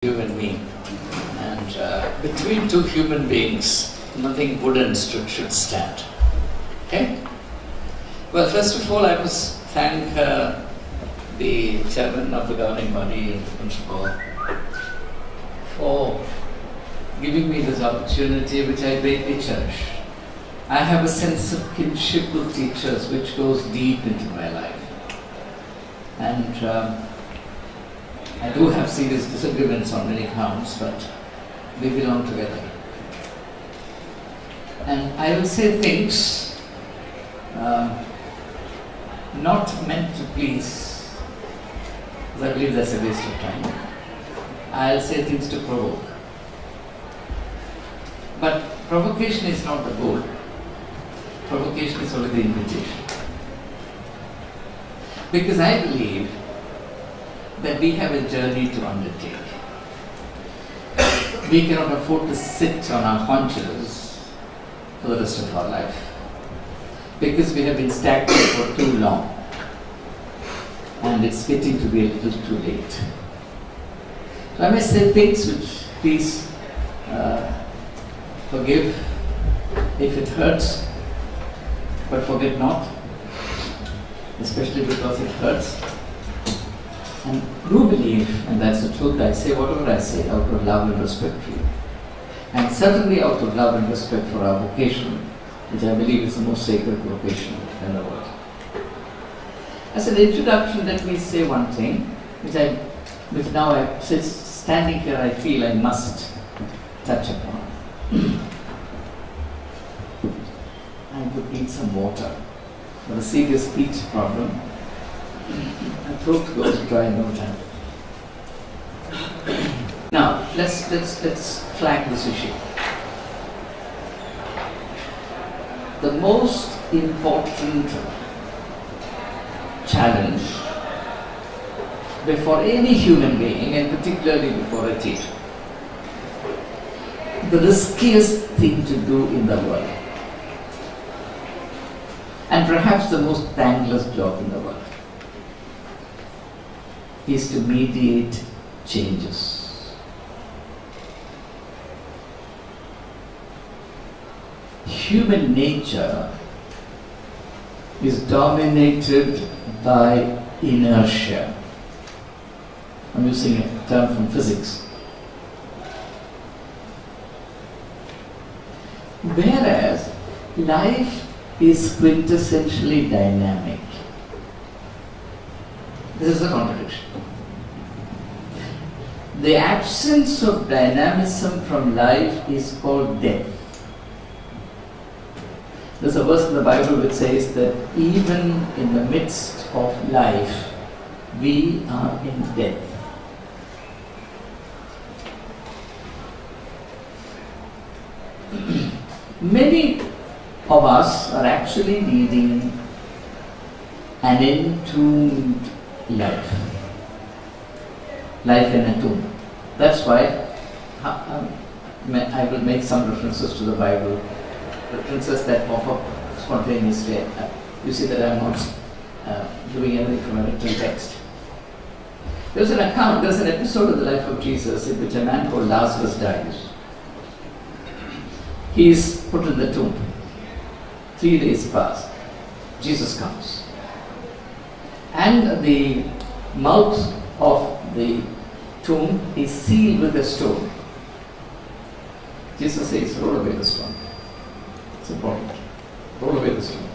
You and me. And between two human beings, nothing wooden should stand. Okay? Well, first of all, I must thank the chairman of the governing body and the principal for giving me this opportunity, which I greatly cherish. I have a sense of kinship with teachers which goes deep into my life. And I do have serious disagreements on many counts, but we belong together. And I will say things not meant to please, because I believe that's a waste of time. I'll say things to provoke. But provocation is not the goal. Provocation is only the invitation. Because I believe that we have a journey to undertake. We cannot afford to sit on our haunches for the rest of our life because we have been stagnant for too long and it's getting to be a little too late. So I may say things which please forgive if it hurts, but forget not, especially because it hurts. And do believe, and that's the truth, I say whatever I say out of love and respect for you. And certainly out of love and respect for our vocation, which I believe is the most sacred vocation in the world. As an introduction, let me say one thing, which now standing here I feel I must touch upon. I would need some water for a serious speech problem. My throat goes dry in no time. Now, let's flag this issue. The most important challenge before any human being, and particularly before a teacher, the riskiest thing to do in the world, and perhaps the most thankless job in the world, is to mediate changes. Human nature is dominated by inertia. I'm using a term from physics. Whereas life is quintessentially dynamic. This is a contradiction. The absence of dynamism from life is called death. There's a verse in the Bible which says that even in the midst of life, we are in death. Many of us are actually leading an entombed life in a tomb. That's why I will make some references to the Bible, references that pop up spontaneously. You see that I'm not doing anything from a written text. There's an episode of the life of Jesus in which a man called Lazarus dies. He is put in the tomb. 3 days pass. Jesus comes. And the mouth of the tomb is sealed with a stone. Jesus says, roll away the stone. It's important. Roll away the stone.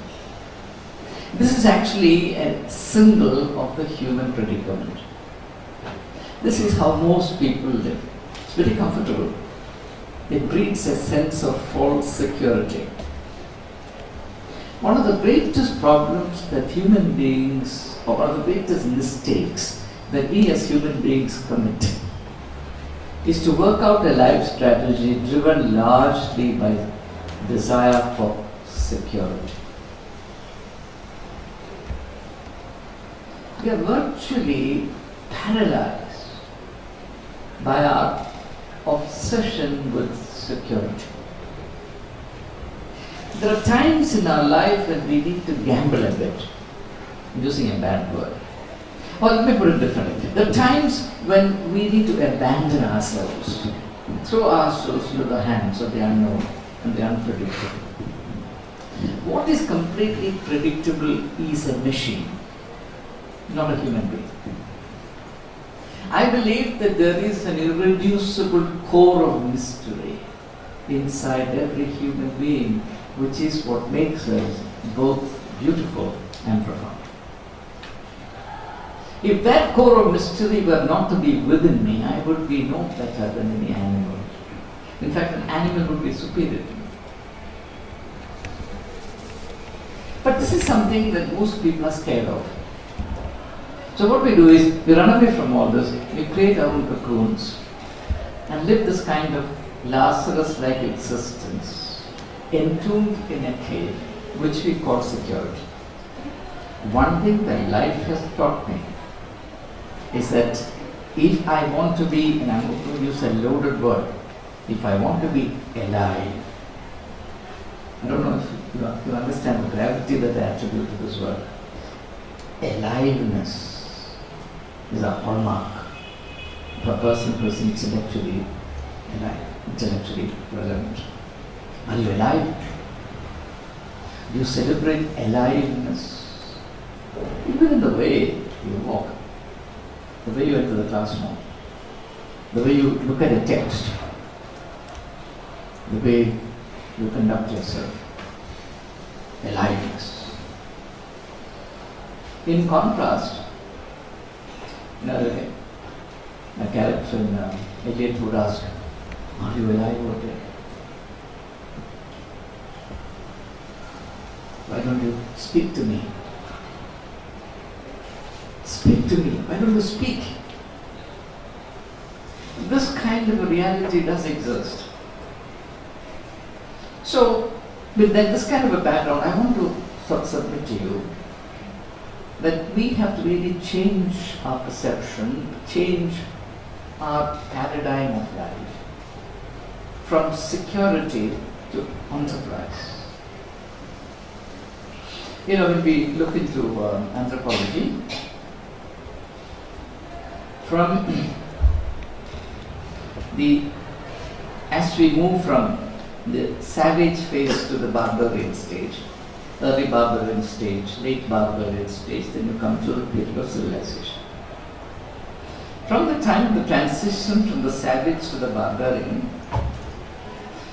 This is actually a symbol of the human predicament. This is how most people live. It's very comfortable. It breeds a sense of false security. One of the greatest problems that human beings, or one of the greatest mistakes that we as human beings commit, is to work out a life strategy driven largely by desire for security. We are virtually paralyzed by our obsession with security. There are times in our life when we need to gamble a bit, I'm using a bad word. Or let me put it differently. There are times when we need to abandon ourselves, throw ourselves into the hands of the unknown and the unpredictable. What is completely predictable is a machine, not a human being. I believe that there is an irreducible core of mystery inside every human being, which is what makes us both beautiful and profound. If that core of mystery were not to be within me, I would be no better than any animal. In fact, an animal would be superior to me. But this is something that most people are scared of. So what we do is, we run away from all this, we create our own cocoons, and live this kind of Lazarus-like existence, entombed in a cave, which we call security. One thing that life has taught me is that if I want to be, and I'm going to use a loaded word, if I want to be alive, I don't know if you understand the gravity that I attribute to this word. Aliveness is a hallmark of a person who is intellectually alive, intellectually relevant. Are you alive? Do you celebrate aliveness? Even in the way you walk, the way you enter the classroom, the way you look at a text, the way you conduct yourself. Aliveness. In contrast, a character in Eliot would ask, are you alive or dead? Why don't you speak to me? Speak to me. Why don't you speak? This kind of a reality does exist. So, with this kind of a background, I want to submit to you that we have to really change our perception, change our paradigm of life from security to enterprise. When we look into anthropology, as we move from the savage phase to the barbarian stage, early barbarian stage, late barbarian stage, then you come to the period of civilization. From the time of the transition from the savage to the barbarian,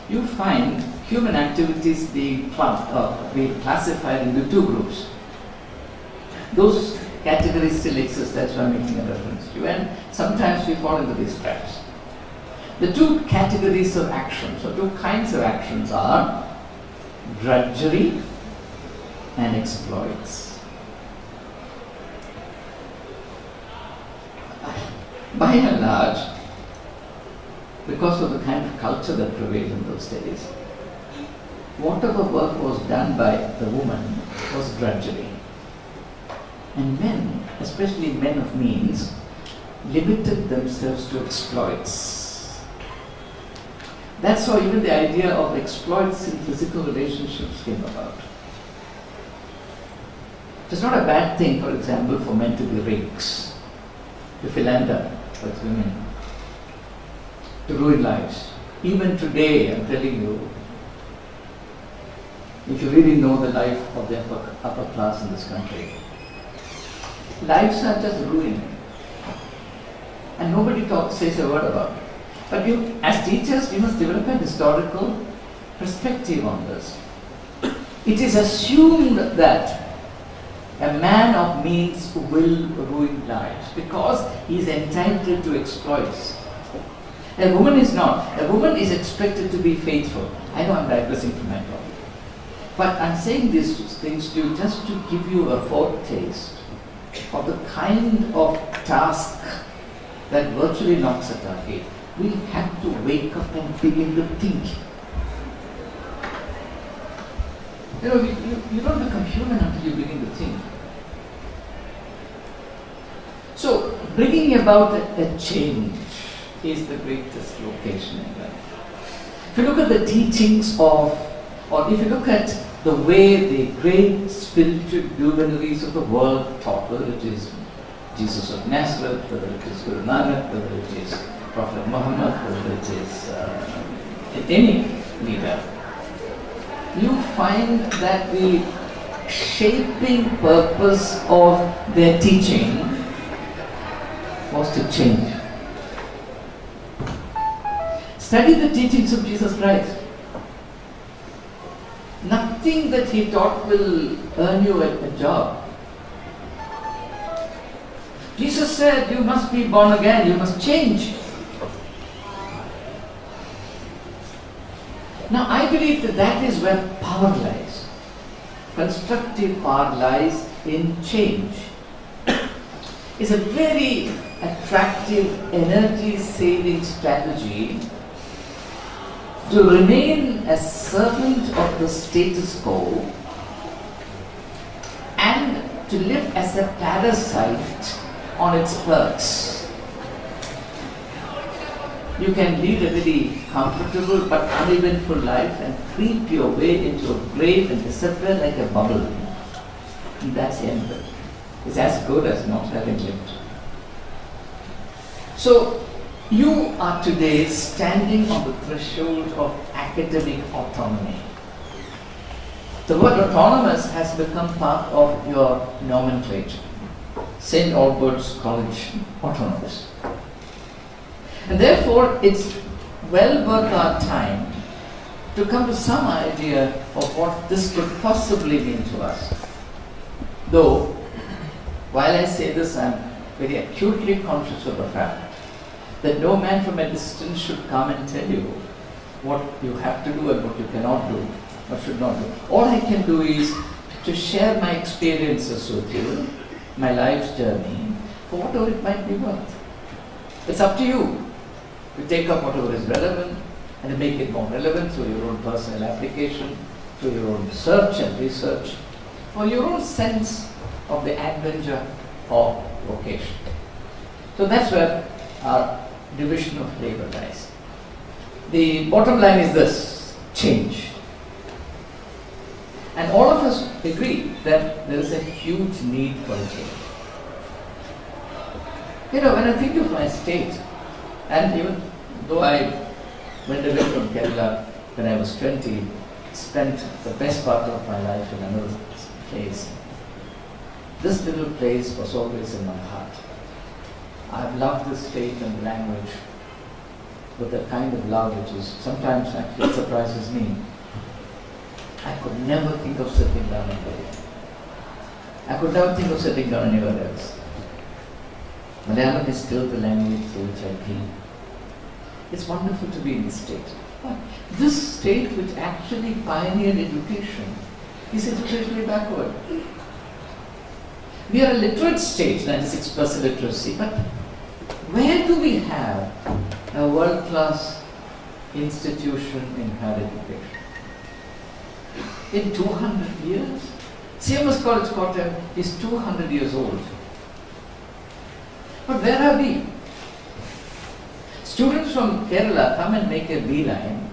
you find human activities being classified into two groups. Those categories still exist, that's why I'm making a reference to you, and sometimes we fall into these traps. The two categories of actions, or two kinds of actions, are drudgery and exploits. By and large, because of the kind of culture that prevailed in those days, whatever work was done by the woman was drudgery. And men, especially men of means, limited themselves to exploits. That's how even the idea of exploits in physical relationships came about. It's not a bad thing, for example, for men to be rakes, to philander with women, to ruin lives. Even today, I'm telling you, if you really know the life of the upper class in this country, lives are just ruined. And nobody says a word about it. But you, as teachers, you must develop a historical perspective on this. It is assumed that a man of means will ruin lives because he is entitled to exploits. A woman is not. A woman is expected to be faithful. I know I'm digressing from my topic. But I'm saying these things to you just to give you a foretaste of the kind of task that virtually knocks at our gate. We have to wake up and begin to think. You don't become human until you begin to think. So, bringing about a change is the greatest vocation in life. If you look at the teachings of, or if you look at the way the great spiritual luminaries of the world taught, whether it is Jesus of Nazareth, whether it is Guru Nanak, whether it is Prophet Muhammad, whether it is any leader, you find that the shaping purpose of their teaching was to change. Study the teachings of Jesus Christ. Nothing that he taught will earn you a job. Jesus said, you must be born again, you must change. Now I believe that that is where power lies. Constructive power lies in change. It's a very attractive, energy-saving strategy to remain a servant of the status quo and to live as a parasite on its perks. You can lead a very comfortable but uneventful life and creep your way into a grave and disappear like a bubble. And that's the end of it. It's as good as not having lived. So, you are today standing on the threshold of academic autonomy. The word autonomous has become part of your nomenclature. St. Albert's College Autonomous. And therefore, it's well worth our time to come to some idea of what this could possibly mean to us. Though, while I say this, I'm very acutely conscious of the fact that no man from a distance should come and tell you what you have to do and what you cannot do or should not do. All I can do is to share my experiences with you, my life's journey, for whatever it might be worth. It's up to you to take up whatever is relevant and to make it more relevant through your own personal application, through your own search and research, for your own sense of the adventure or vocation. So that's where our division of labor lies. The bottom line is this: change. And all of us agree that there is a huge need for a change. You know, when I think of my state, and even though I went away from Kerala when I was 20, spent the best part of my life in another place, this little place was always in my heart. I've loved this state and language with a kind of love which is sometimes actually surprises me. I could never think of settling down in India. I could never think of settling down anywhere else. Malayalam is still the language through which I think. It's wonderful to be in this state. But this state which actually pioneered education is educationally backward. We are a literate state, 96% literacy, but where do we have a world-class institution in higher education? In 200 years? CMS College Kottayam is 200 years old. But where are we? Students from Kerala come and make a beeline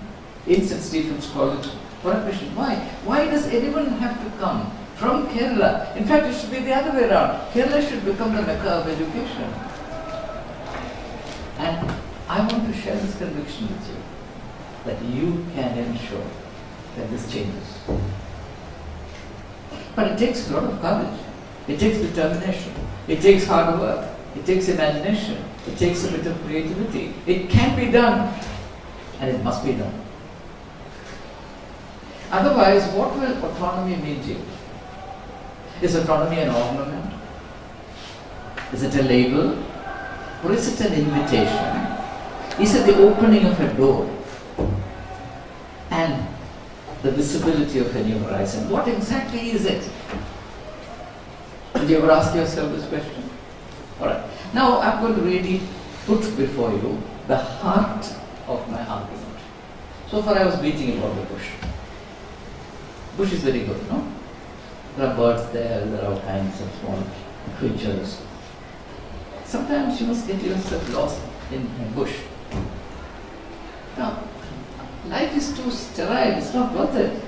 in St. Stephen's College for a question. Why? Why does anyone have to come from Kerala? In fact, it should be the other way around. Kerala should become the Mecca of education. And I want to share this conviction with you, that you can ensure that this changes. But it takes a lot of courage. It takes determination. It takes hard work. It takes imagination. It takes a bit of creativity. It can be done, and it must be done. Otherwise, what will autonomy mean to you? Is autonomy an ornament? Is it a label? Or is it an invitation? Is it the opening of a door and the visibility of a new horizon? What exactly is it? Did you ever ask yourself this question? Alright, now I'm going to really put before you the heart of my argument. So far I was beating about the bush. Bush is very good, no? There are birds there, there are all kinds of small creatures. Sometimes you must get yourself lost in a bush. Now, life is too sterile, it's not worth it.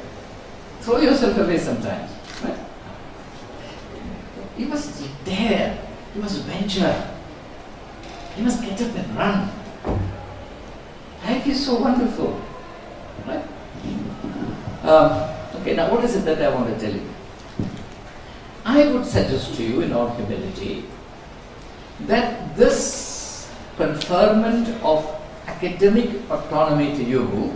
Throw yourself away sometimes, right? You must dare You must venture. You must get up and run. Life is so wonderful. Right? Okay, now what is it that I want to tell you? I would suggest to you in all humility that this conferment of academic autonomy to you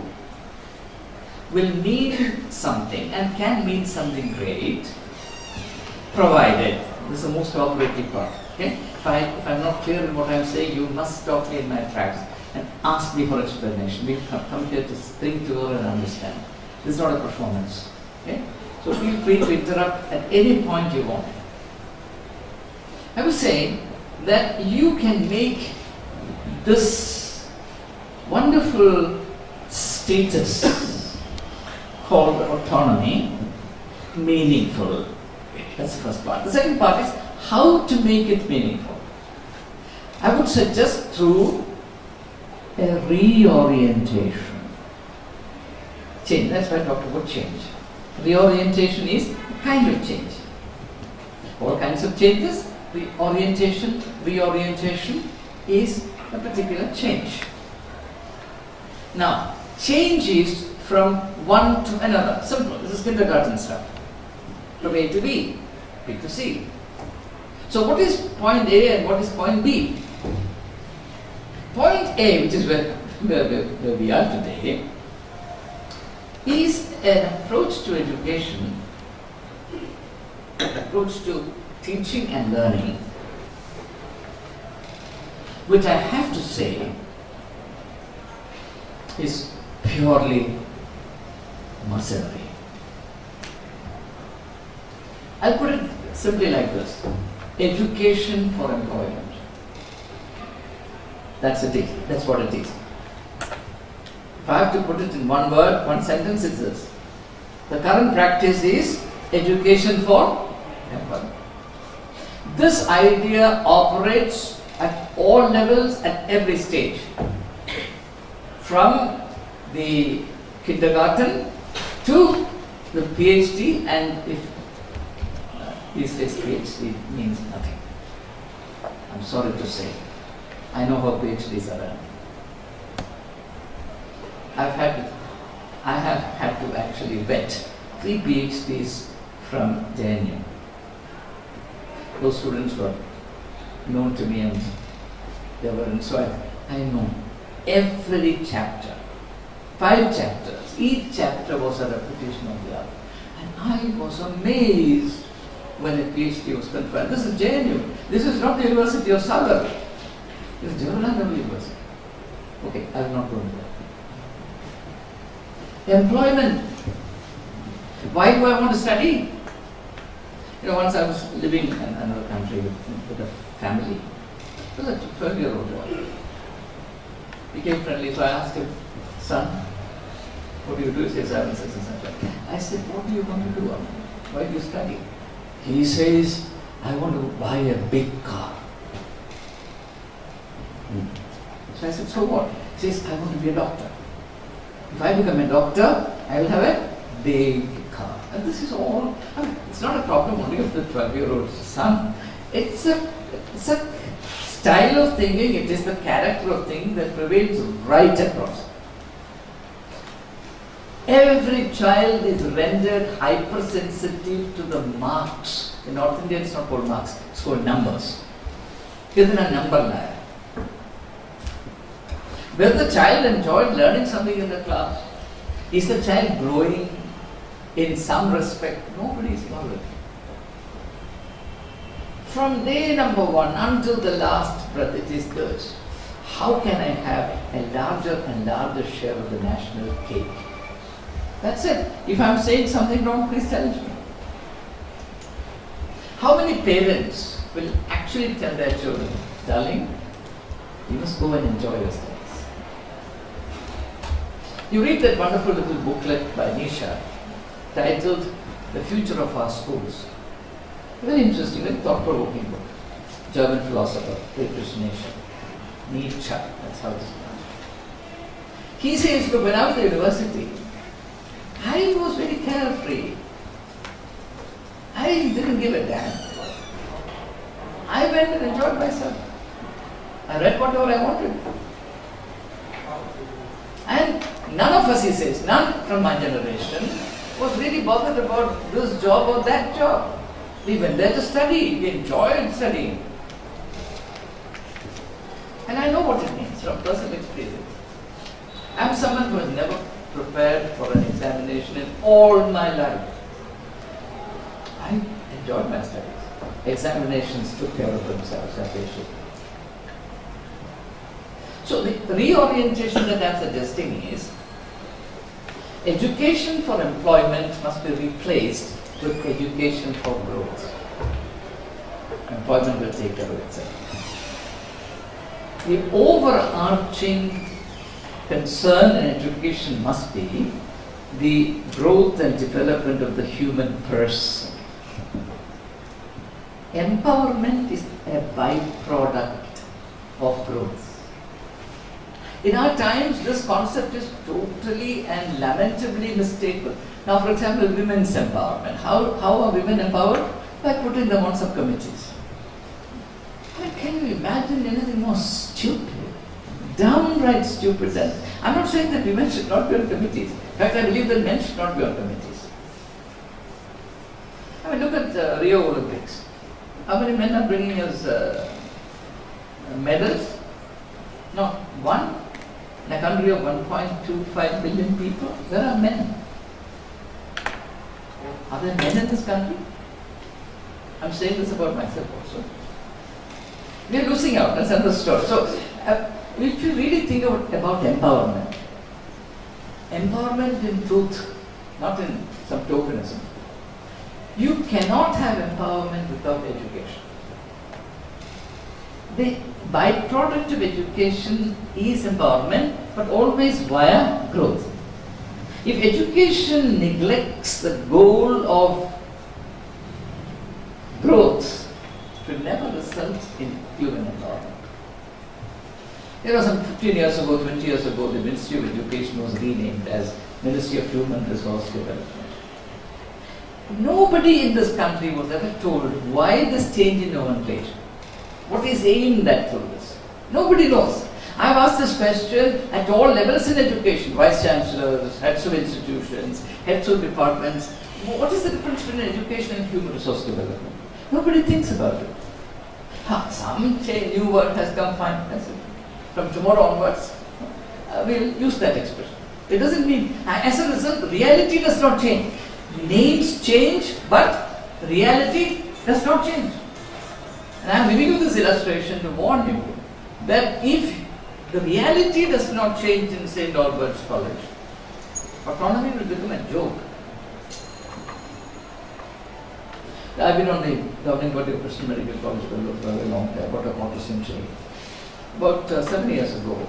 will mean something and can mean something great, provided, this is the most operative part, okay? If I'm not clear in what I'm saying, you must stop me in my tracks and ask me for explanation. We come here to think together and understand. This is not a performance, okay? So feel free to interrupt at any point you want. I was saying that you can make this wonderful status called autonomy meaningful. That's the first part. The second part is how to make it meaningful. I would suggest through a reorientation. Change, that's why I talked about change. Reorientation is a kind of change. All kinds of changes. Reorientation is a particular change. Now, change is from one to another. Simple. This is kindergarten stuff. From A to B, B to C. So what is point A and what is point B? Point A, which is where we are today, is an approach to education, an approach to teaching and learning, which I have to say is purely mercenary. I'll put it simply like this: education for employment. That's it. That's what it is. If I have to put it in one word, one sentence, it's this. The current practice is education for employment. This idea operates at all levels, at every stage. From the kindergarten to the PhD, and if these days PhD means nothing. I'm sorry to say. I know how PhDs are done. I have had to actually vet 3 PhDs from JNU. Those students were known to me and they were in, so I know every chapter, 5 chapters. Each chapter was a repetition of the other. And I was amazed when a PhD was conferred. This is JNU. This is not the University of Sagar. This is Jawaharlal Nehru University. Okay, I will not go into that. Employment. Why do I want to study? You know, once I was living in another country with a family. It was a 12-year-old boy. Became friendly, so I asked him, son, what do you do? He says, 7, 6, and 7. I said, what do you want to do? Why do you study? He says, I want to buy a big car. So I said, so what? He says, I want to be a doctor. If I become a doctor, I will have a big car. And this is all, it's not a problem only of the 12-year-old son. It's a style of thinking, it is the character of thinking that prevails right across. Every child is rendered hypersensitive to the marks. In North India, it's not called marks, it's called numbers. Isn't a number line? Will the child enjoy learning something in the class? Is the child growing in some respect? Nobody is bothered. From day number 1 until the last breath, it is this. How can I have a larger and larger share of the national cake? That's it. If I'm saying something wrong, please tell me. How many parents will actually tell their children, darling, you must go and enjoy your studies? You read that wonderful little booklet by Nisha titled The Future of Our Schools. Very interesting, very thought-provoking book. German philosopher, Friedrich Nietzsche, that's how it is pronounced. He says, look, when I was at university, I was very carefree. I didn't give a damn. I went and enjoyed myself. I read whatever I wanted. And none of us, he says, none from my generation was really bothered about this job or that job. We went there to study. We enjoyed studying. And I know what it means from personal experience. I'm someone who has never prepared for an examination in all my life. I enjoyed my studies. Examinations took care of themselves as they should. So the reorientation that I'm suggesting is, education for employment must be replaced with education for growth. Employment will take care of itself. The overarching concern in education must be the growth and development of the human person. Empowerment is a byproduct of growth. In our times, this concept is totally and lamentably mistaken. Now, for example, women's empowerment. How are women empowered? By putting them on some committees. Can you imagine anything more stupid? Downright stupid than. I'm not saying that women should not be on committees. In fact, I believe that men should not be on committees. I mean, look at the Rio Olympics. How many men are bringing us medals? Not one. In a country of 1.25 billion people, there are men. Are there men in this country? I'm saying this about myself also. We are losing out, that's another story. So, if you really think about empowerment, empowerment in truth, not in some tokenism, you cannot have empowerment without education. The byproduct of education is empowerment, but always via growth. If education neglects the goal of growth, it will never result in human empowerment. Some 15 years ago, 20 years ago, the Ministry of Education was renamed as Ministry of Human Resource Development. Nobody in this country was ever told why this change in nomenclature. What is aimed at through this? Nobody knows. I have asked this question at all levels in education, vice chancellors, heads of institutions, heads of departments. What is the difference between education and human resource development? Nobody thinks about it. Some new word has come, fine. That's it. From tomorrow onwards, we'll use that expression. It doesn't mean, as a result, reality does not change. Names change, but reality does not change. And I am giving you this illustration to warn you that if the reality does not change in St. Albert's College, autonomy will become a joke. I've been on the governing body of Christian Medical College for a very long time, about a quarter century. About 7 years ago,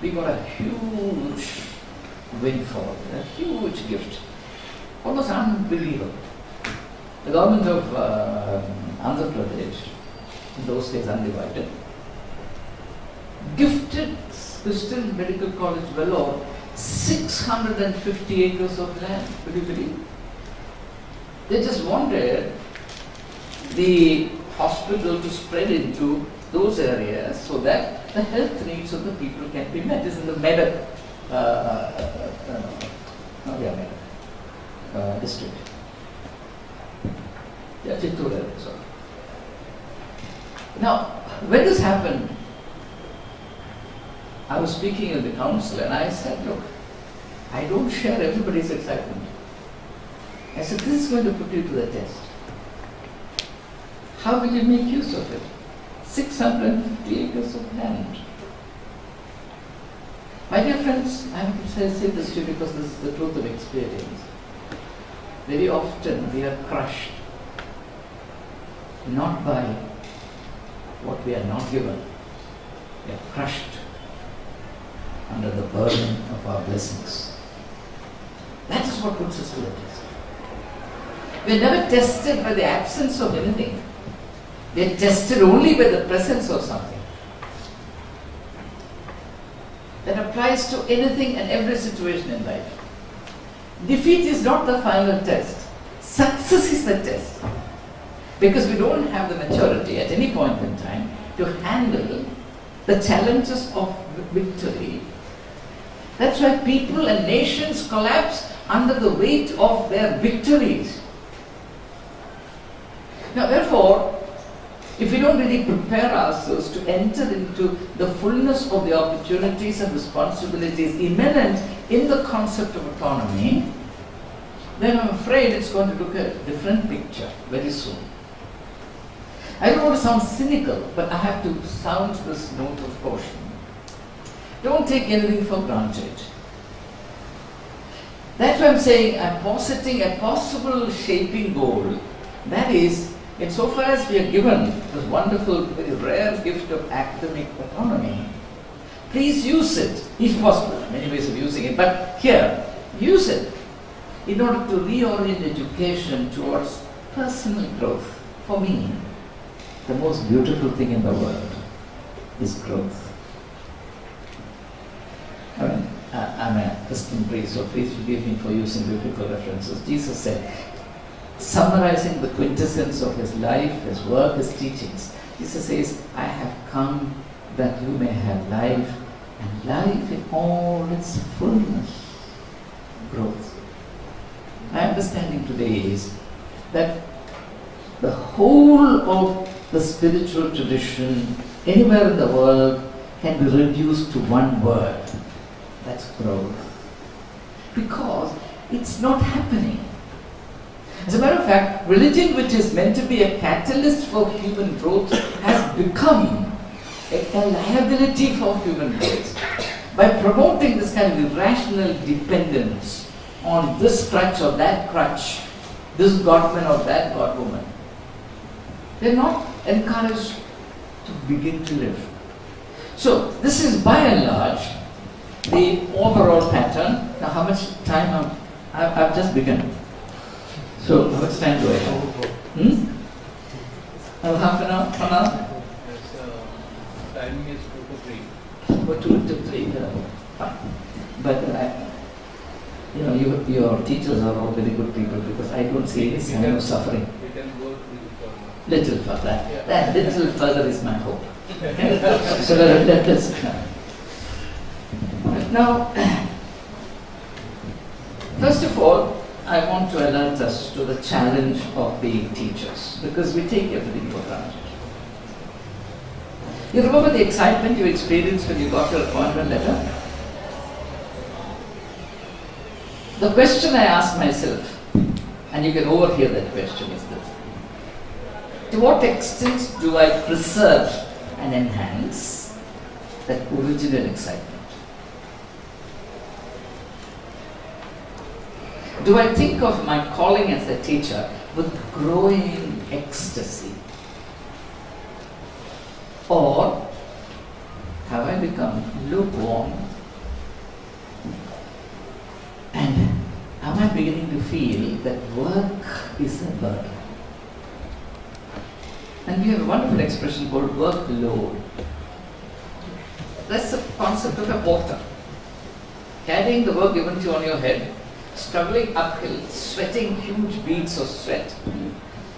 we got a huge windfall, a huge gift, almost unbelievable. The government of Andhra Pradesh, in those days undivided, gifted Christian Medical College Vellore 650 acres of land. Could you believe? They just wanted the hospital to spread into those areas so that the health needs of the people can be met. This is the Medak district. Yeah, Chittoor area, sorry. Now, when this happened, I was speaking in the council and I said, look, I don't share everybody's excitement. I said, this is going to put you to the test. How will you make use of it? 650 acres of land. My dear friends, I have to say this to you because this is the truth of experience. Very often we are crushed, not by what we are not given. We are crushed under the burden of our blessings. That is what puts us to the test. We are never tested by the absence of anything. We are tested only by the presence of something. That applies to anything and every situation in life. Defeat is not the final test. Success is the test. Because we don't have the maturity at any point in time to handle the challenges of victory. That's why people and nations collapse under the weight of their victories. Now, therefore, if we don't really prepare ourselves to enter into the fullness of the opportunities and responsibilities immanent in the concept of autonomy, then I'm afraid it's going to look a different picture very soon. I don't want to sound cynical, but I have to sound this note of caution. Don't take anything for granted. That's why I'm saying I'm positing a possible shaping goal. That is, insofar as we are given this wonderful, very rare gift of academic autonomy, please use it, if possible. Many ways of using it, but here, use it in order to reorient education towards personal growth. For me, the most beautiful thing in the world is growth. I mean, I'm a Christian priest, so please forgive me for using biblical references. Jesus said, summarizing the quintessence of his life, his work, his teachings, Jesus says, I have come that you may have life, and life in all its fullness. Growth. My understanding today is that the whole of the spiritual tradition anywhere in the world can be reduced to one word. That's growth. Because it's not happening. As a matter of fact, religion, which is meant to be a catalyst for human growth, has become a liability for human growth by promoting this kind of irrational dependence on this crutch or that crutch, this godman or that godwoman. They're not encouraged to begin to live. So, this is by and large the overall pattern. Now, how much time I've just begun. So, how much time do I have? Half an hour? 1 hour? Timing is 2 to 3. Or 2 to 3. Fine. But your teachers are all very good people because I don't see any sign of suffering. We can go through Little further. That little further is my hope. So let us now, first of all, I want to alert us to the challenge of being teachers because we take everything for granted. You remember the excitement you experienced when you got your appointment letter? The question I asked myself, and you can overhear that question, is this: to what extent do I preserve and enhance that original excitement? Do I think of my calling as a teacher with growing ecstasy? Or have I become lukewarm? And am I beginning to feel that work is a burden? And we have a wonderful expression called workload. That's the concept of a porter. Carrying the work given to you on your head, struggling uphill, sweating huge beads of sweat,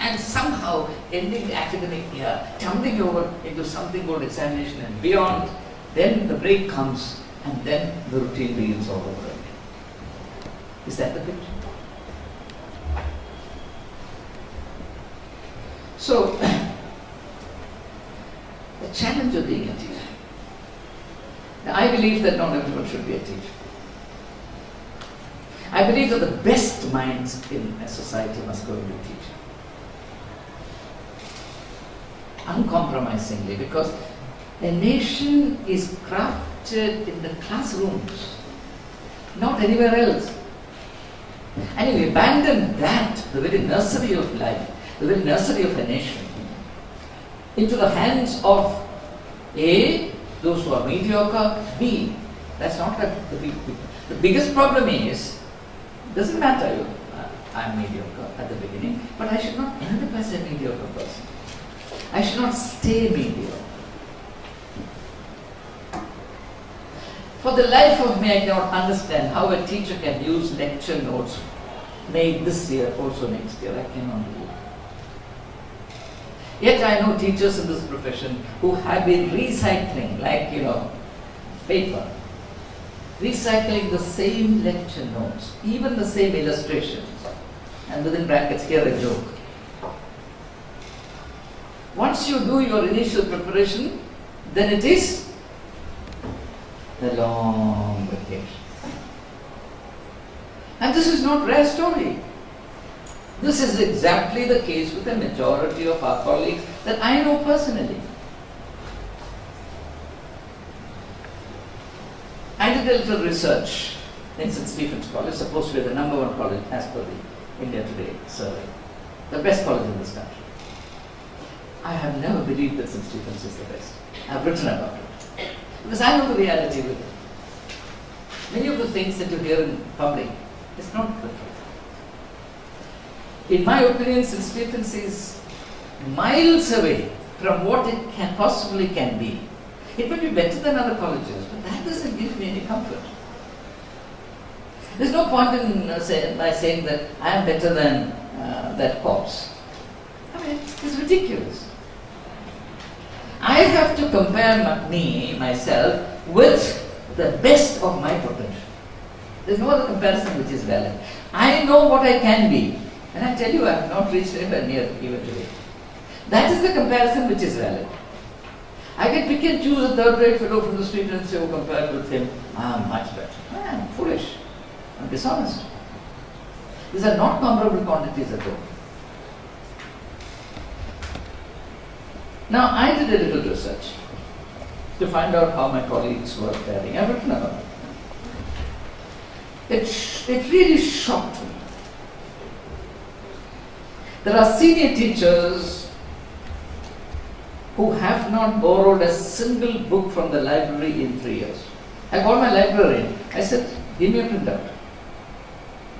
and somehow ending the academic year, tumbling over into something called examination and beyond. Then the break comes, and then the routine begins all over again. Is that the picture? So, the challenge of being a teacher. Now, I believe that not everyone should be a teacher. I believe that the best minds in a society must go into teaching. Uncompromisingly, because a nation is crafted in the classrooms, not anywhere else. And if we abandon that, the very nursery of life, the very nursery of a nation, into the hands of A, those who are mediocre, B, that's not the big picture. The biggest problem is, doesn't matter if I'm mediocre at the beginning, but I should not end up as a mediocre person. I should not stay mediocre. For the life of me, I cannot understand how a teacher can use lecture notes made this year, also next year. I cannot do it. Yet I know teachers in this profession who have been recycling, like, paper, recycling the same lecture notes, even the same illustrations, and within brackets here a joke. Once you do your initial preparation, then it is the long vacation. And this is not rare story. This is exactly the case with the majority of our colleagues that I know personally. I did a little research in St. Stephen's College, supposed to be the number one college as per the India Today survey, the best college in this country. I have never believed that St. Stephen's is the best. I have written about it. Because I know the reality with it. Many of the things that you hear in public is not the truth. In my opinion, St. Stephen's is miles away from what it possibly can be. It may be better than other colleges, but that doesn't give me any comfort. There's no point in by saying that I am better than that corpse. I mean, it's ridiculous. I have to compare myself with the best of my potential. There's no other comparison which is valid. I know what I can be, and I tell you I have not reached anywhere near even today. That is the comparison which is valid. I can pick and choose a third-rate fellow from the street and say, oh, compared with him, I am much better. I am foolish. I am dishonest. These are not comparable quantities at all. Now, I did a little research to find out how my colleagues were faring. I've written about it. It really shocked me. There are senior teachers who have not borrowed a single book from the library in 3 years. I called my librarian. I said, give me a printout.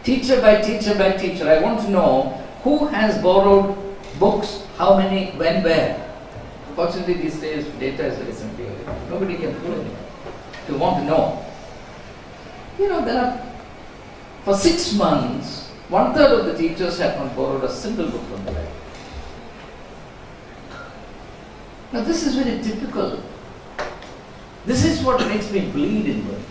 Teacher by teacher by teacher. I want to know who has borrowed books, how many, when, where. Fortunately, these days, data is very simple. Nobody can fool anyone. If you want to know. There are, for 6 months, 1/3 of the teachers have not borrowed a single book from the library. Now, this is very typical. This is what makes me bleed inward.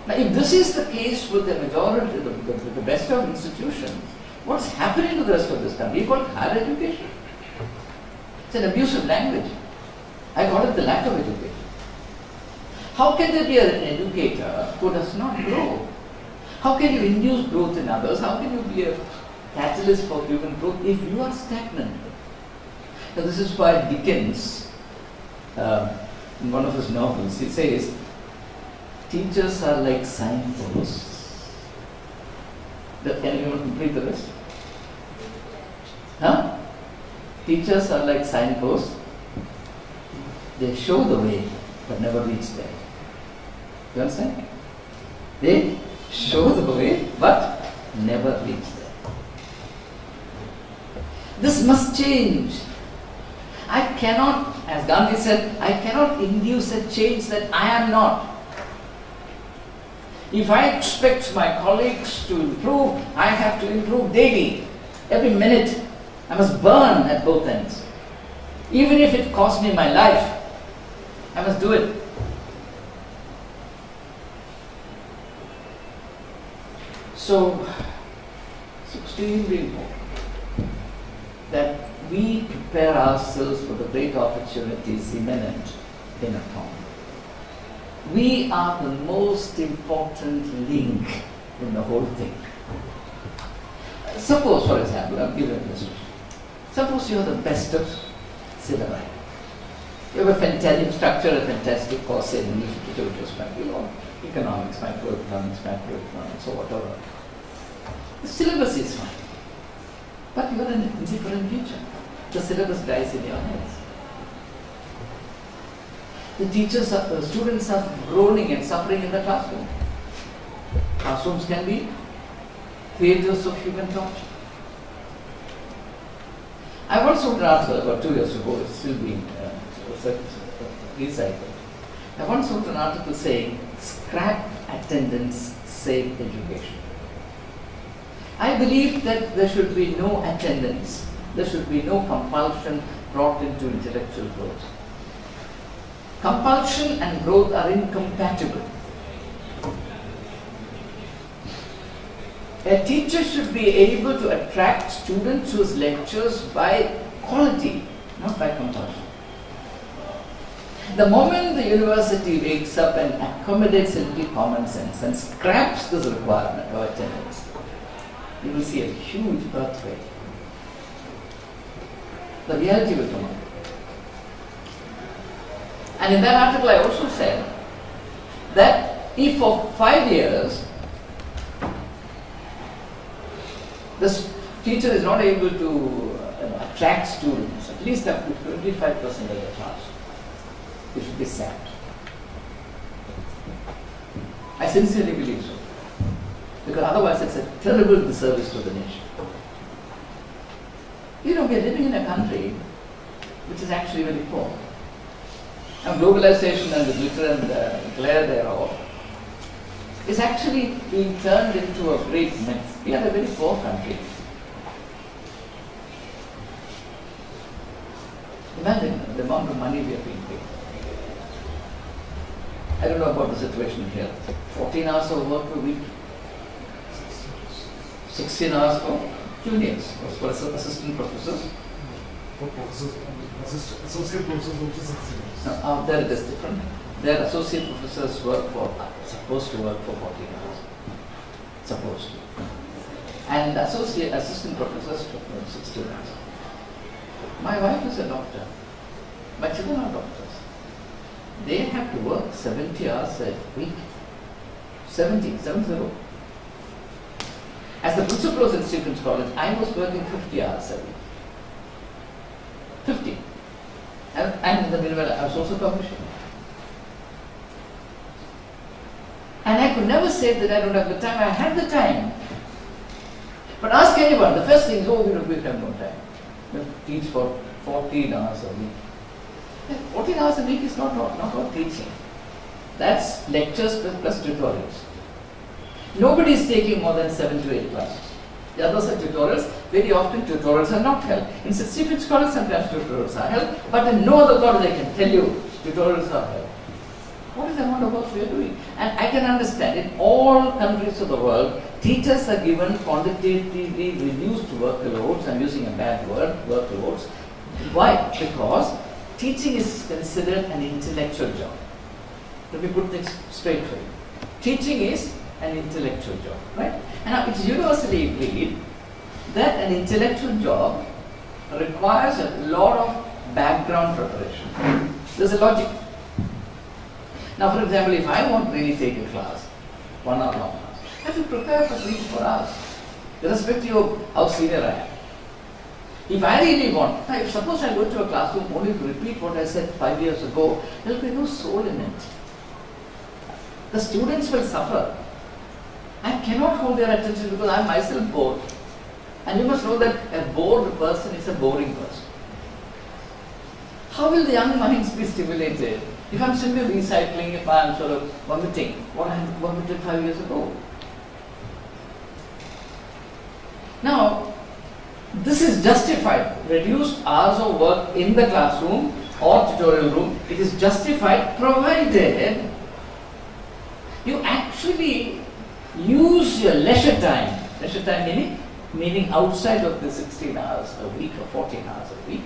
Now, if this is the case with the majority, the best of institutions, what's happening to the rest of this country? You call it higher education. It's an abusive language. I call it the lack of education. How can there be an educator who does not grow? How can you induce growth in others? How can you be a catalyst for human growth if you are stagnant? Now, this is why Dickens, in one of his novels, he says, teachers are like signposts. Can you complete the rest? Huh? Teachers are like signposts. They show the way, but never reach there. You understand? They show the way, but never reach there. This must change. I cannot, as Gandhi said, I cannot induce a change that I am not. If I expect my colleagues to improve, I have to improve daily. Every minute, I must burn at both ends. Even if it costs me my life, I must do it. So, it's extremely important that we prepare ourselves for the great opportunities imminent in a town. We are the most important link in the whole thing. Suppose, for example, I'll give you an illustration. Suppose you are the best of syllabi. You have a fantastic structure, a fantastic course in English literature, economics, macroeconomics, or whatever. The syllabus is fine. But you are in an indifferent future. The syllabus dies in your hands. The students are groaning and suffering in the classroom. Classrooms can be theatres of human torture. I once wrote an article about 2 years ago, it's still being recycled. I once wrote an article saying, scrap attendance, save education. I believe that there should be no attendance There should be no compulsion brought into intellectual growth. Compulsion and growth are incompatible. A teacher should be able to attract students to his lectures by quality, not by compulsion. The moment the university wakes up and accommodates a little common sense and scraps this requirement of attendance, you will see a huge birth rate. The reality will come out. And in that article I also said that if for 5 years the teacher is not able to attract students, at least up to 25% of the class, he should be sacked. I sincerely believe so. Because otherwise it's a terrible disservice to the nation. We are living in a country which is actually very poor. Now globalization and the glitter and the glare thereof is actually being turned into a great myth. We are a very poor country. Imagine the amount of money we are being paid. I don't know about the situation here. 14 hours of work a week, 16 hours for juniors, or for assistant professors. For professors, associate professors also 16 hours. No, out there it is different. Their associate professors supposed to work for 14 hours. Supposed to. And assistant professors for 16 hours. My wife is a doctor. My children are doctors. They have to work 70 hours a week. 70. As the principal of St. Stephen's College, I was working 50 hours a week. 50. And in the meanwhile, I was also publishing. And I could never say that I don't have the time. I had the time. But ask anyone, the first thing is, we have no time. You teach for 14 hours a week. 14 hours a week is not about teaching. That's lectures plus tutorials. Nobody is taking more than 7 to 8 classes. The others are tutorials. Very often tutorials are not held. In St. Stephen's College, sometimes tutorials are held, but in no other college I can tell you tutorials are held. What is the amount of work we are doing? And I can understand, in all countries of the world, teachers are given quantitatively reduced workloads. I'm using a bad word, workloads. Why? Because teaching is considered an intellectual job. Let me put things straight for you. Teaching is an intellectual job, right? And now it's universally agreed that an intellectual job requires a lot of background preparation. There's a logic. Now, for example, if I want to really take a class, 1 hour long class, I have to prepare for 3 to 4 hours, irrespective of how senior I am. If I really want, now if suppose I go to a classroom only to repeat what I said 5 years ago, there will be no soul in it. The students will suffer. I cannot hold their attention because I am myself bored. And you must know that a bored person is a boring person. How will the young minds be stimulated if I am simply recycling, if I am sort of vomiting what I had vomited 5 years ago? Now, this is justified. Reduced hours of work in the classroom or tutorial room, it is justified provided you actually use your leisure time meaning outside of the 16 hours a week or 14 hours a week,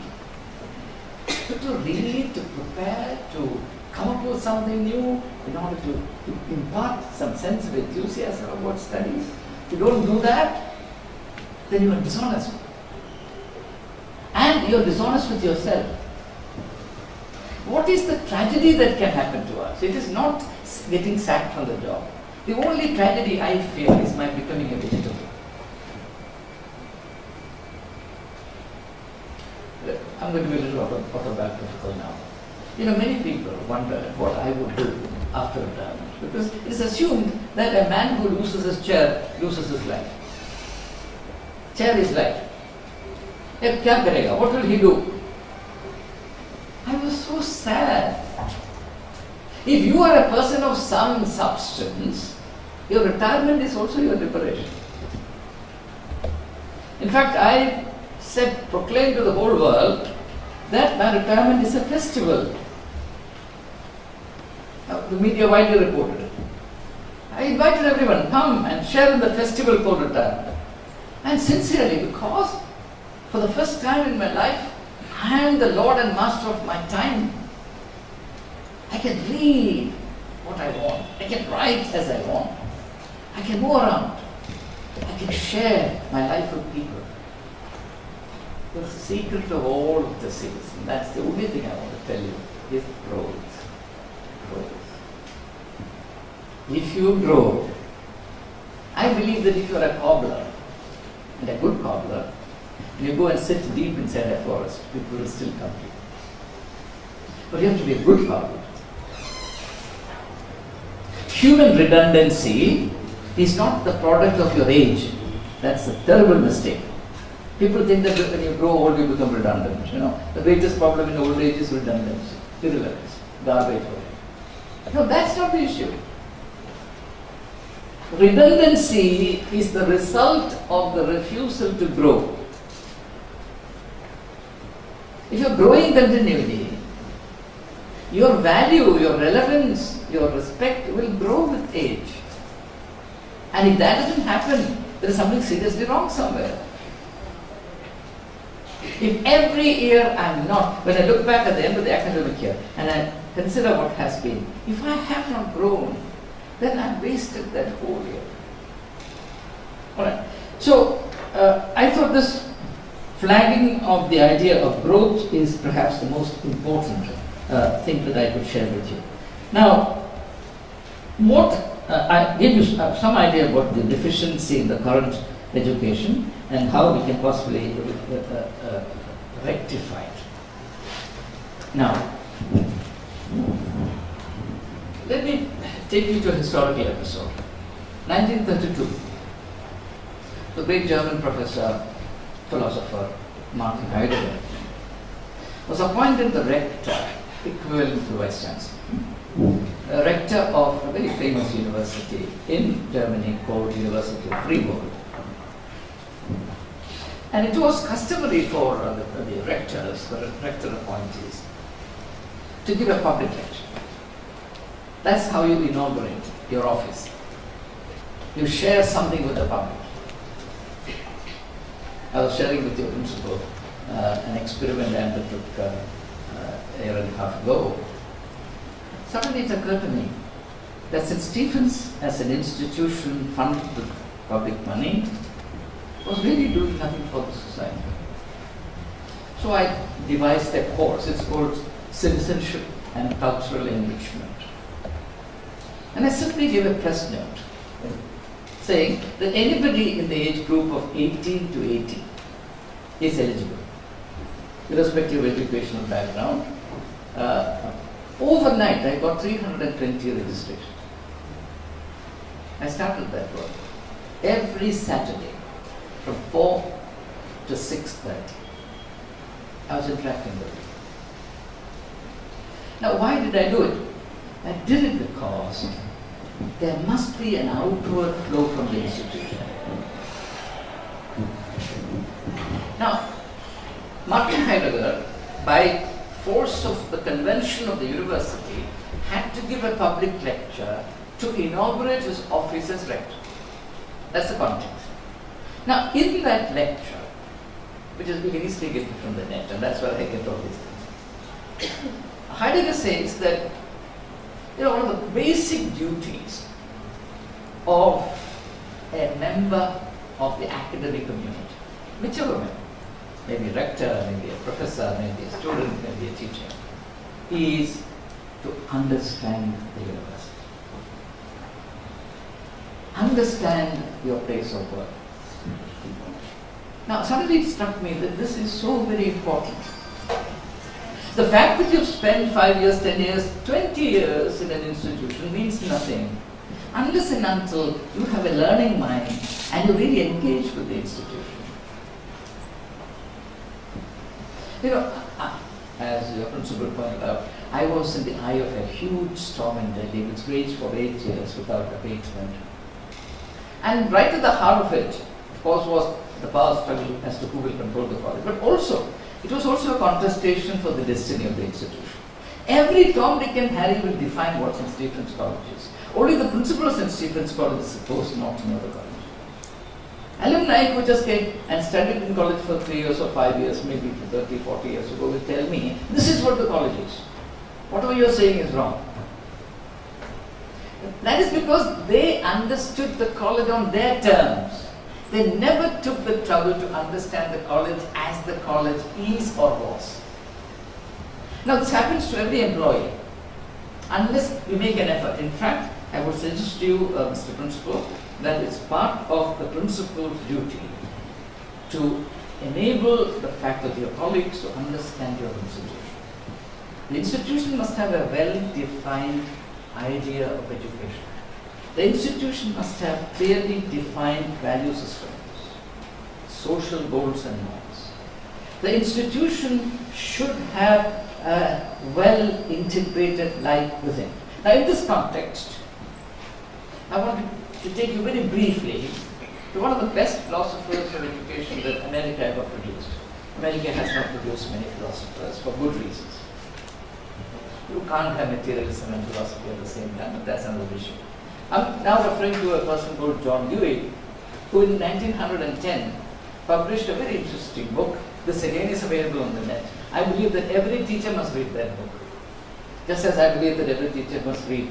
to prepare, to come up with something new, in order to impart some sense of enthusiasm about studies. If you don't do that, then you are dishonest. And you are dishonest with yourself. What is the tragedy that can happen to us? It is not getting sacked from the job. The only tragedy I fear is my becoming a vegetable. I'm going to be a little autobiographical now. Many people wonder what I would do after retirement, because it is assumed that a man who loses his chair loses his life. Chair is life. What will he do? I was so sad. If you are a person of some substance, your retirement is also your liberation. In fact, I said, proclaimed to the whole world that my retirement is a festival. The media widely reported it. I invited everyone, come and share in the festival called retirement. And sincerely, because for the first time in my life, I am the Lord and Master of my time. I can read what I want. I can write as I want. I can move around. I can share my life with people. The secret of all of this is, and that's the only thing I want to tell you, is growth. Growth. If you grow, I believe that if you are a cobbler, and a good cobbler, and you go and sit deep inside a forest, people will still come to you. But you have to be a good cobbler. Human redundancy is not the product of your age. That's a terrible mistake. People think that when you grow old, you become redundant. The greatest problem in old age is redundancy, irrelevance, garbage. No, that's not the issue. Redundancy is the result of the refusal to grow. If you're growing continually, your value, your relevance, your respect will grow with age. And if that doesn't happen, there is something seriously wrong somewhere. If every year I'm not, when I look back at the end of the academic year and I consider what has been, if I have not grown, then I've wasted that whole year. Alright, so I thought this flagging of the idea of growth is perhaps the most important thing that I could share with you. Now, I gave you some idea about the deficiency in the current education and how we can possibly rectify it. Now, let me take you to a historical episode. 1932, the great German professor, philosopher Martin Heidegger was appointed the rector, equivalent to Vice Chancellor, rector of a very famous university in Germany called University of Freiburg. And it was customary for the rectors, the rector appointees, to give a public lecture. That's how you inaugurate your office. You share something with the public. I was sharing with your principal an experiment I undertook a year and a half ago. Suddenly it occurred to me that St. Stephen's as an institution funded with public money was really doing nothing for the society. So I devised a course. It's called Citizenship and Cultural Enrichment. And I simply gave a press note saying that anybody in the age group of 18 to 80 is eligible, irrespective of educational background. Overnight, I got 320 registrations. I started that work. Every Saturday, from 4 to 6:30, I was interacting with them. Now, why did I do it? I did it because there must be an outward flow from the institution. Now, Martin Heidegger, by force of the convention of the university, had to give a public lecture to inaugurate his office as rector. That's the context. Now, in that lecture, which is, we can easily get it from the net, and that's where I get all these things. Heidegger says that one of the basic duties of a member of the academic community, whichever member, maybe a rector, maybe a professor, maybe a student, maybe a teacher, is to understand the university. Understand your place of work. Now, suddenly it struck me that this is so very important. The fact that you've spent 5 years, 10 years, 20 years in an institution means nothing unless and until you have a learning mind and you really engage with the institution. As your principal pointed out, I was in the eye of a huge storm in Delhi which raged for 8 years without abatement. And right at the heart of it, of course, was the power struggle as to who will control the college. But also, it was also a contestation for the destiny of the institution. Every Tom, Dick and Harry will define what St. Stephen's College is. Only the principal of St. Stephen's College is supposed not to know the college. Alumni who just came and studied in college for 3 years or 5 years, maybe 30, 40 years ago, will tell me, this is what the college is. Whatever you are saying is wrong. That is because they understood the college on their terms. They never took the trouble to understand the college as the college is or was. Now this happens to every employee, unless we make an effort. In fact, I would suggest to you, Mr. Principal, that it's part of the principal's duty to enable the faculty or colleagues to understand your institution. The institution must have a well-defined idea of education. The institution must have clearly defined value systems, social goals and norms. The institution should have a well-integrated life within. Now in this context, I want to take you very briefly to one of the best philosophers of education that America ever produced. America has not produced many philosophers for good reasons. You can't have materialism and philosophy at the same time, but that's another issue. I'm now referring to a person called John Dewey, who in 1910 published a very interesting book. This again is available on the net. I believe that every teacher must read that book. Just as I believe that every teacher must read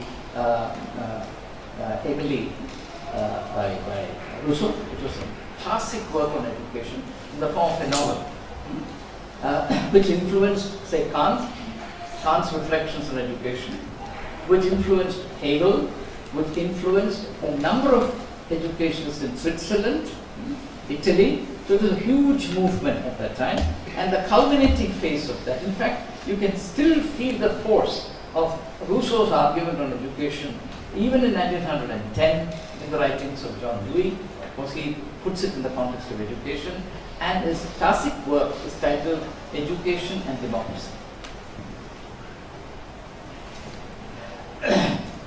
Emily by Rousseau. It was a classic work on education in the form of a novel, which influenced, say, Kant's reflections on education, which influenced Hegel, which influenced a number of educationists in Switzerland, Italy. So it was a huge movement at that time, and the culminating phase of that. In fact, you can still feel the force of Rousseau's argument on education, even in 1910, in the writings of John Dewey. Of course, he puts it in the context of education, and his classic work is titled Education and Democracy.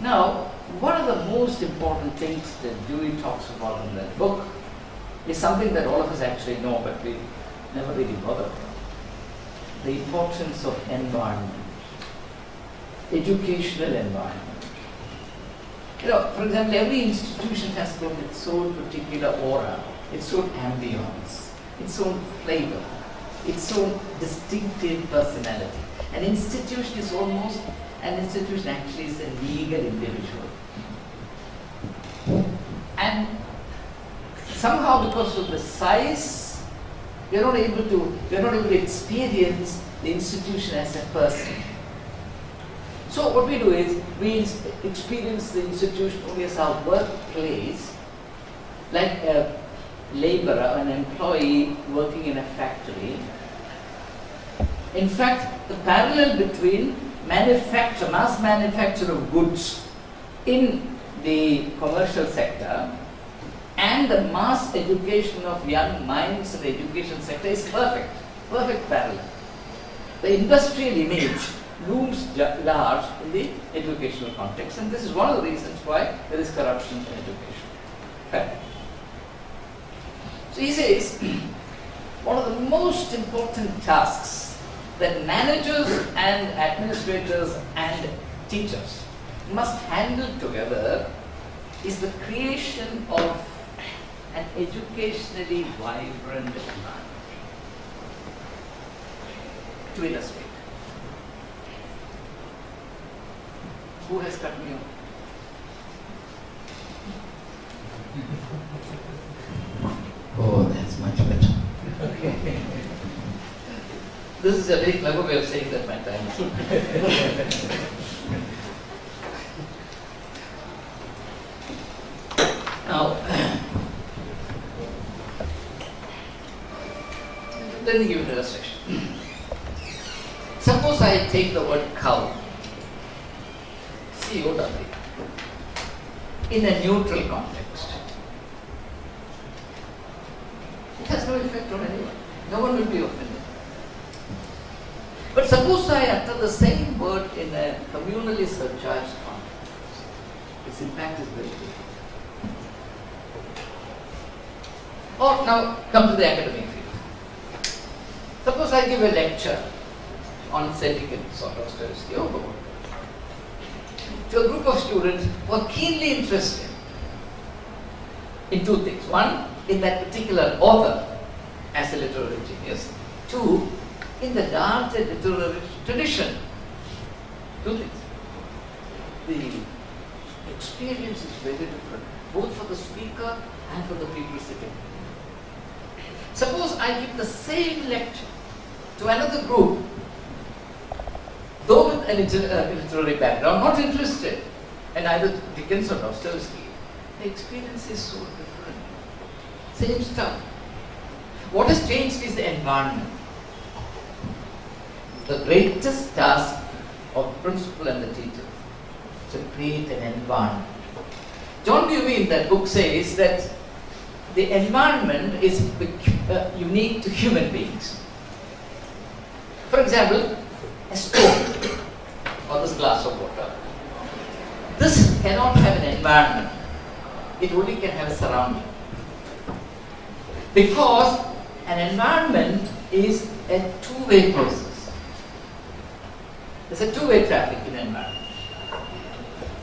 Now, one of the most important things that Dewey talks about in that book is something that all of us actually know, but we never really bother about. The importance of environment, educational environment. You know, for example, every institution has got its own particular aura, its own ambience, its own flavor, its own distinctive personality. An institution is almost, an institution actually is a legal individual. And somehow because of the size, you're not able to experience the institution as a person. So what we do is, we experience the institution only as our workplace, like a laborer, an employee working in a factory. In fact, the parallel between mass manufacture of goods in the commercial sector and the mass education of young minds in the education sector is perfect parallel. The industrial image looms large in the educational context, and this is one of the reasons why there is corruption in education. Okay. So he says, one of the most important tasks that managers and administrators and teachers must handle together is the creation of an educationally vibrant environment. To illustrate, who has cut me off? Oh, that's much better. Okay. This is a very clever way of saying that my time is up. Now, let me give you an illustration. Suppose I take the word cow, C-O-W, in a neutral context. It has no effect on anyone. No one will be offended. But suppose I utter the same word in a communally surcharged context. Its impact is very different. Or now come to the academic field. Suppose I give a lecture on setting in sort of Dostoevsky or Gogol to a group of students who are keenly interested in two things. One, in that particular author as a literary genius. Two, in the larger literary tradition. Two things. The experience is very different, both for the speaker and for the people sitting. Suppose I give the same lecture to another group, though with a literary background, not interested in either Dickens or Dostoevsky, the experience is so different. Same stuff. What has changed is the environment. The greatest task of the principal and the teacher is to create an environment. John Dewey in that book says that the environment is unique to human beings. For example, a stone or this glass of water. This cannot have an environment. It only can have a surrounding. Because an environment is a two-way process. There's a two-way traffic in an environment.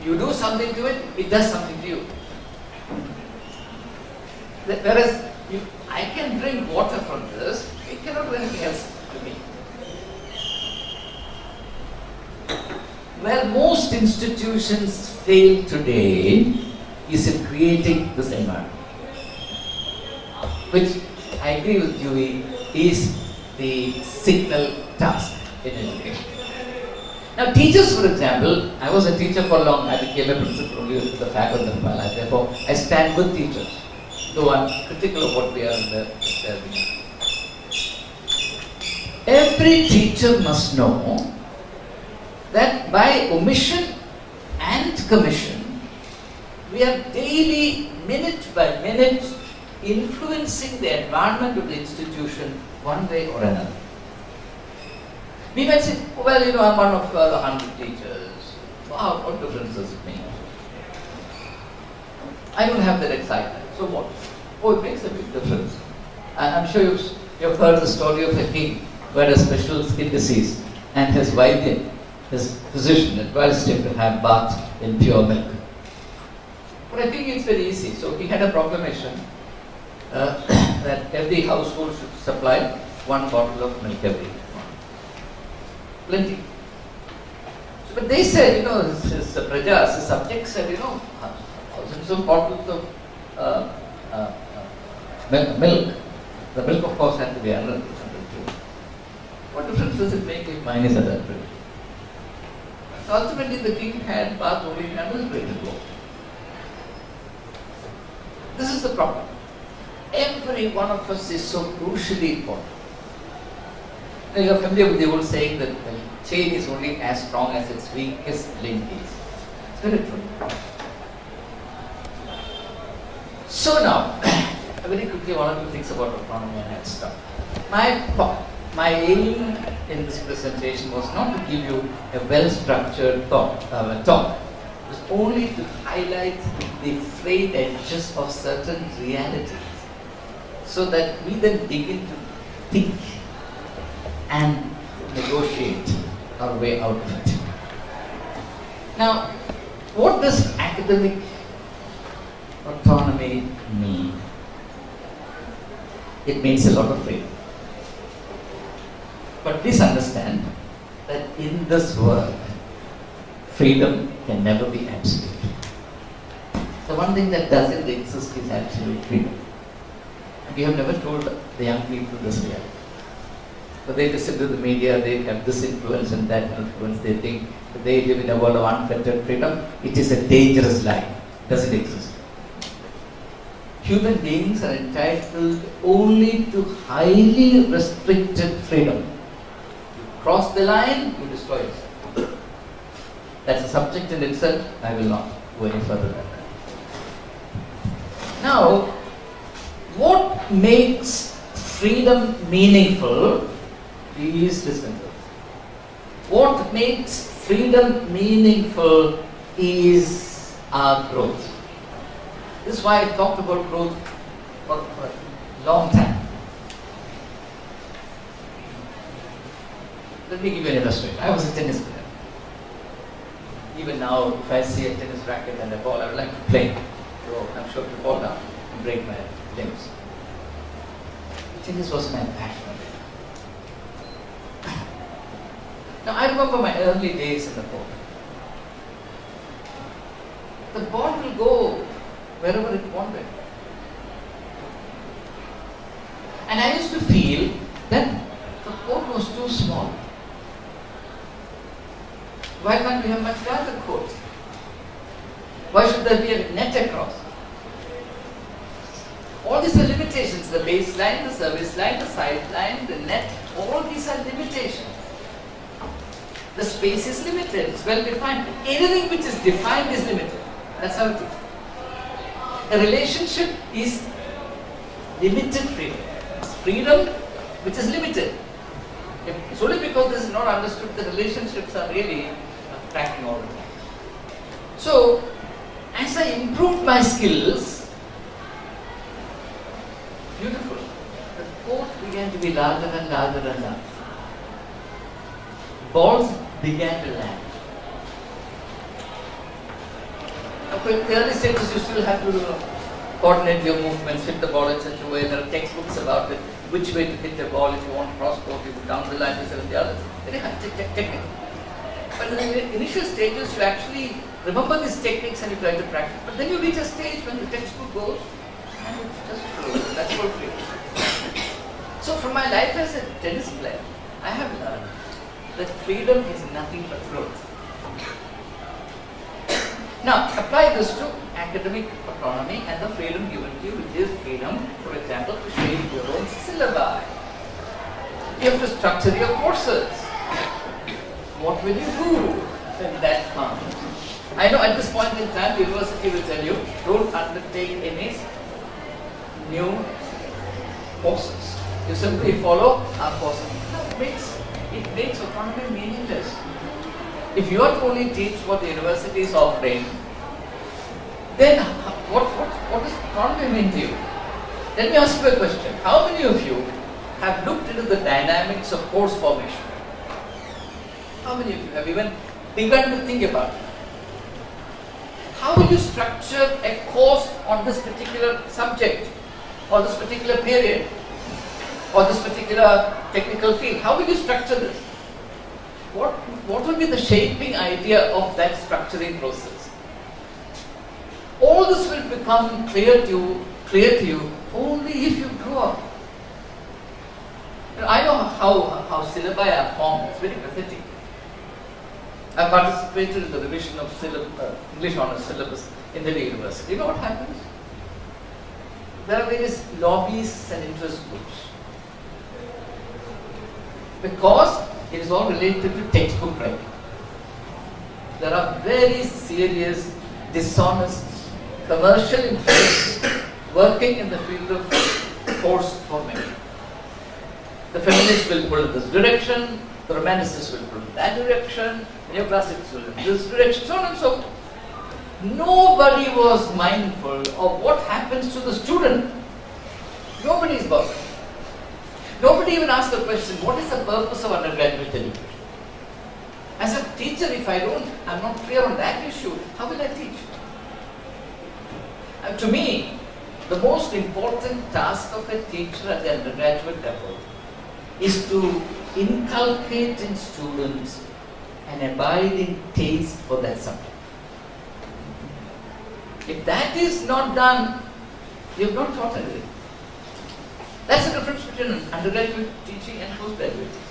You do something to it, it does something to you. Whereas I can drink water from this, it cannot do anything else to me. Where most institutions fail today is in creating this environment, which I agree with Dewey is the signal task in education. Now teachers, for example, I was a teacher for long, I became a principal only with the faculty of my life, therefore I stand with teachers, though I'm critical of what we are in the every teacher must know that by omission and commission, we are daily, minute by minute, influencing the environment of the institution one way or another. We might say, well, I'm one of the 100 teachers. Wow, what difference does it make? I don't have that excitement. So what? Oh, it makes a big difference. And I'm sure you've heard the story of a king who had a special skin disease, and his Vaidya, his physician, advised him to have bath in pure milk. But I think it's very easy. So he had a proclamation that every household should supply 1 bottle of milk every month. Plenty. So, but they said, his prajas, his subjects said, thousands of bottles of milk. The milk, of course, had to be 100% pure. What difference does it make if mine is 100%? So ultimately, the king had bath only in administrative law. This is the problem. Every one of us is so crucially important. Now, you are familiar with the old saying that the chain is only as strong as its weakest link is. It's very true. So now, very quickly, one or two things about autonomy and that stuff. My aim in this presentation was not to give you a well-structured talk. It was only to highlight the frayed edges of certain realities, so that we then begin to think and negotiate our way out of it. Now, what does academic autonomy mean? It means a lot of freedom. But please understand that in this world, freedom can never be absolute. The one thing that doesn't exist is absolute freedom. We have never told the young people this reality. But they listen to the media, they have this influence and that influence, they think that they live in a world of unfettered freedom. It is a dangerous lie. It doesn't exist. Human beings are entitled only to highly restricted freedom. You cross the line, you destroy yourself. That's a subject in itself. I will not go any further than that. Now, what makes freedom meaningful is listen to this. What makes freedom meaningful is our growth. This is why I talked about growth for long time. Let me give you an illustration. I was a tennis player. Even now, if I see a tennis racket and a ball, I would like to play. So I'm sure to fall down and break my limbs. Tennis was my passion. Now I remember my early days in the court. The ball will go wherever it wanted. And I used to feel that the court was too small. Why can't we have much larger courts? Why should there be a net across? All these are limitations. The baseline, the service line, the sideline, the net, all these are limitations. The space is limited, it's well defined. Anything which is defined is limited. That's how it is. A relationship is limited freedom. It's freedom which is limited. It's only because this is not understood that relationships are really cracking all the time. So, as I improved my skills, beautiful, the court began to be larger and larger and larger. Balls began to land. In the early stages, you still have to coordinate your movements, hit the ball in such a way. There are textbooks about it, which way to hit the ball. If you want cross court, you go down the line, this and the other. Very technical. But in the initial stages, you actually remember these techniques and you try to practice. But then you reach a stage when the textbook goes and it just flows. That's all free. So from my life as a tennis player, I have learned that freedom is nothing but growth. Now, apply this to academic autonomy and the freedom given to you, which is freedom, for example, to shape your own syllabi. You have to structure your courses. What will you do when that comes? I know at this point in time, the university will tell you, don't undertake any new courses. You simply follow our courses. It makes autonomy meaningless. If you are to only teach what the university is offering, then what does autonomy mean to you? Let me ask you a question. How many of you have looked into the dynamics of course formation? How many of you have even begun to think about it? How will you structure a course on this particular subject, or this particular period, or this particular technical field? How will you structure this? What will be the shaping idea of that structuring process? All this will become clear to you only if you grow up. I know how syllabi are formed. It's very pathetic. I participated in the revision of English Honours syllabus in the university. You know what happens? There are various lobbies and interest groups. Because it is all related to textbook writing. There are very serious, dishonest, commercial interests working in the field of course formation. The feminists will pull in this direction, the romanticists will pull in that direction, the neoclassics will in this direction, so on and so forth. Nobody was mindful of what happens to the student. Nobody is bothered. Nobody even asked the question, what is the purpose of undergraduate education? As a teacher, if I'm not clear on that issue, how will I teach? And to me, the most important task of a teacher at the undergraduate level is to inculcate in students an abiding taste for that subject. If that is not done, you have not taught anything. That's the difference between undergraduate teaching and postgraduate teaching.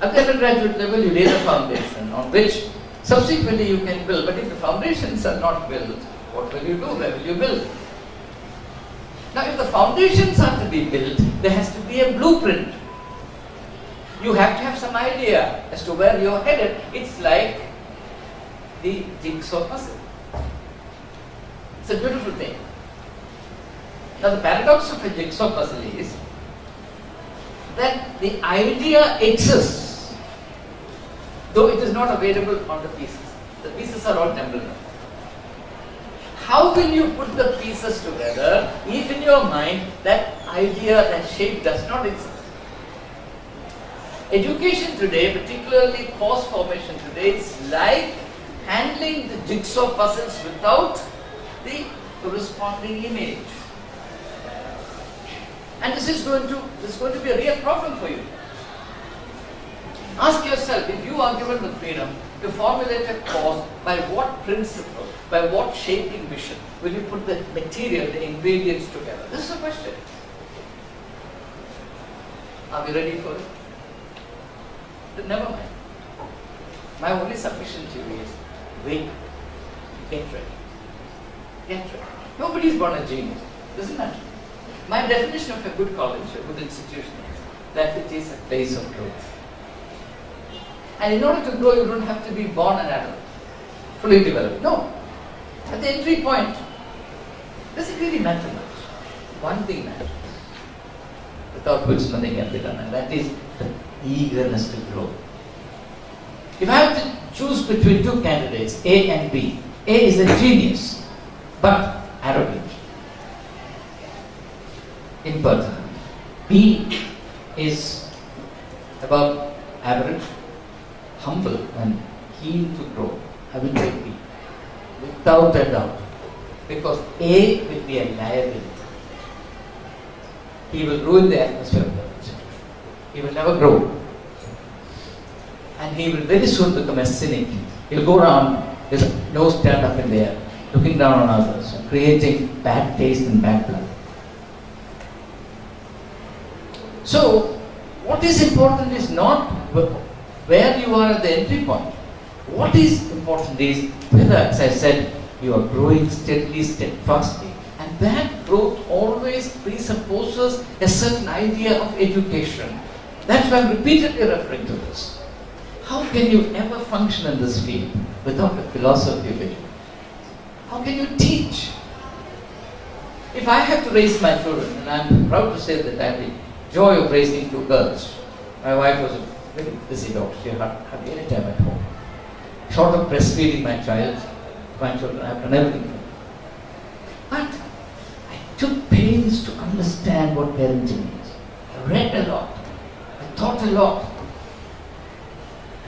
At the undergraduate level, you lay the foundation on which subsequently you can build. But if the foundations are not built, what will you do? Where will you build? Now, if the foundations are to be built, there has to be a blueprint. You have to have some idea as to where you're headed. It's like the jigsaw puzzle. It's a beautiful thing. Now, the paradox of a jigsaw puzzle is that the idea exists, though it is not available on the pieces. The pieces are all temporary. how will you put the pieces together if in your mind that idea, that shape does not exist? Education today, particularly course formation today, is like handling the jigsaw puzzles without the corresponding image. And this is going to be a real problem for you. Ask yourself, if you are given the freedom to formulate a course, by what principle, by what shaping vision will you put the material, the ingredients together? This is a question. Are we ready for it? Then never mind. My only submission to you is wait, get ready. Get ready. Nobody is born a genius. Doesn't matter. My definition of a good college, a good institution, is that it is a place of growth. And in order to grow, you don't have to be born an adult, fully developed. No. At the entry point, does it really matter much? One thing matters, without which nothing can be done, and that is the eagerness to grow. If I have to choose between two candidates, A and B, A is a genius, but arrogant, impertinent. B is about average, humble, and keen to grow. I will take B, without a doubt, because A will be a liability. He will ruin the atmosphere of the institution. He will never grow. And he will very soon become a cynic. He'll go around with his nose turned up in the air, looking down on others, creating bad taste and bad blood. So, what is important is not where you are at the entry point. What is important is whether, as I said, you are growing steadily, steadfastly. And that growth always presupposes a certain idea of education. That's why I'm repeatedly referring to this. How can you ever function in this field without a philosophy of education? How can you teach? If I have to raise my children, and I'm proud to say that I had the joy of raising two girls. My wife was a very busy doctor. She had hardly any time at home. Short of breastfeeding my children, I've done everything for them. But I took pains to understand what parenting is. I read a lot. I thought a lot.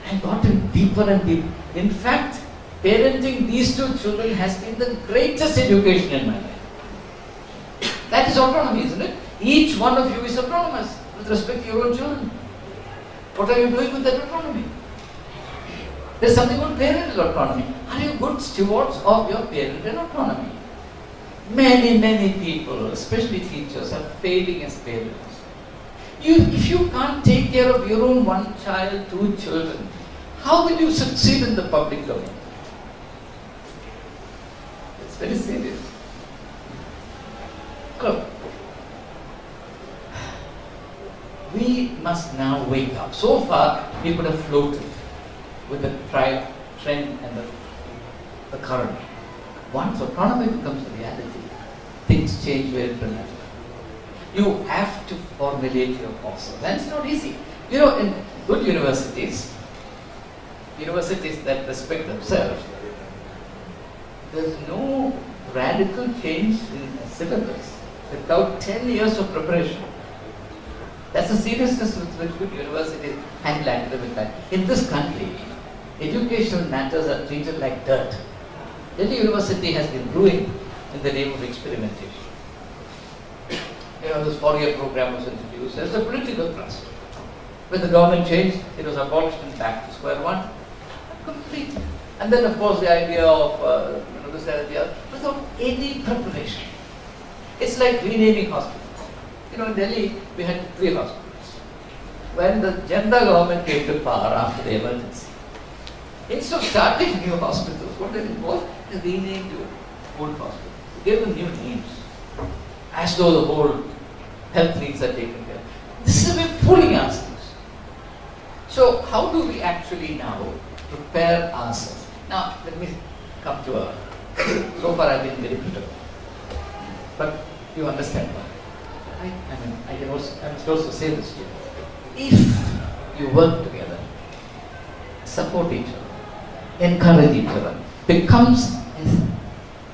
And I got in deeper and deeper. In fact, parenting these two children has been the greatest education in my life. That is autonomy, isn't it? Each one of you is autonomous with respect to your own children. What are you doing with that autonomy? There's something called parental autonomy. Are you good stewards of your parental autonomy? Many people, especially teachers, are failing as parents. If you can't take care of your own one child, two children, how will you succeed in the public domain? It's very serious. Look, we must now wake up. So far, we could have floated with the trend and the current. Once autonomy becomes a reality, things change very dramatically. You have to formulate your courses. And it's not easy. You know, in good universities that respect themselves, there's no radical change in the syllabus without 10 years of preparation. That's the seriousness with which good universities handle academic life. In this country, educational matters are treated like dirt. Delhi University has been ruined in the name of experimentation. You know, this 4-year program was introduced as a political thrust. When the government changed, it was abolished and back to square one. Completely. And then, of course, the idea of this idea without any preparation. It's like renaming hospitals. You know, in Delhi, we had 3 hospitals. When the Janta government came to power after the emergency, instead of starting new hospitals, what did it was? They renamed old hospitals. They gave them new names. As though the whole health needs are taken care of. This is a way of fooling ourselves. So, how do we actually now prepare ourselves? Now, let me come to a. So far, I've been very critical. But you understand why. I must also say this to you. If you work together, support each other, encourage each other, becomes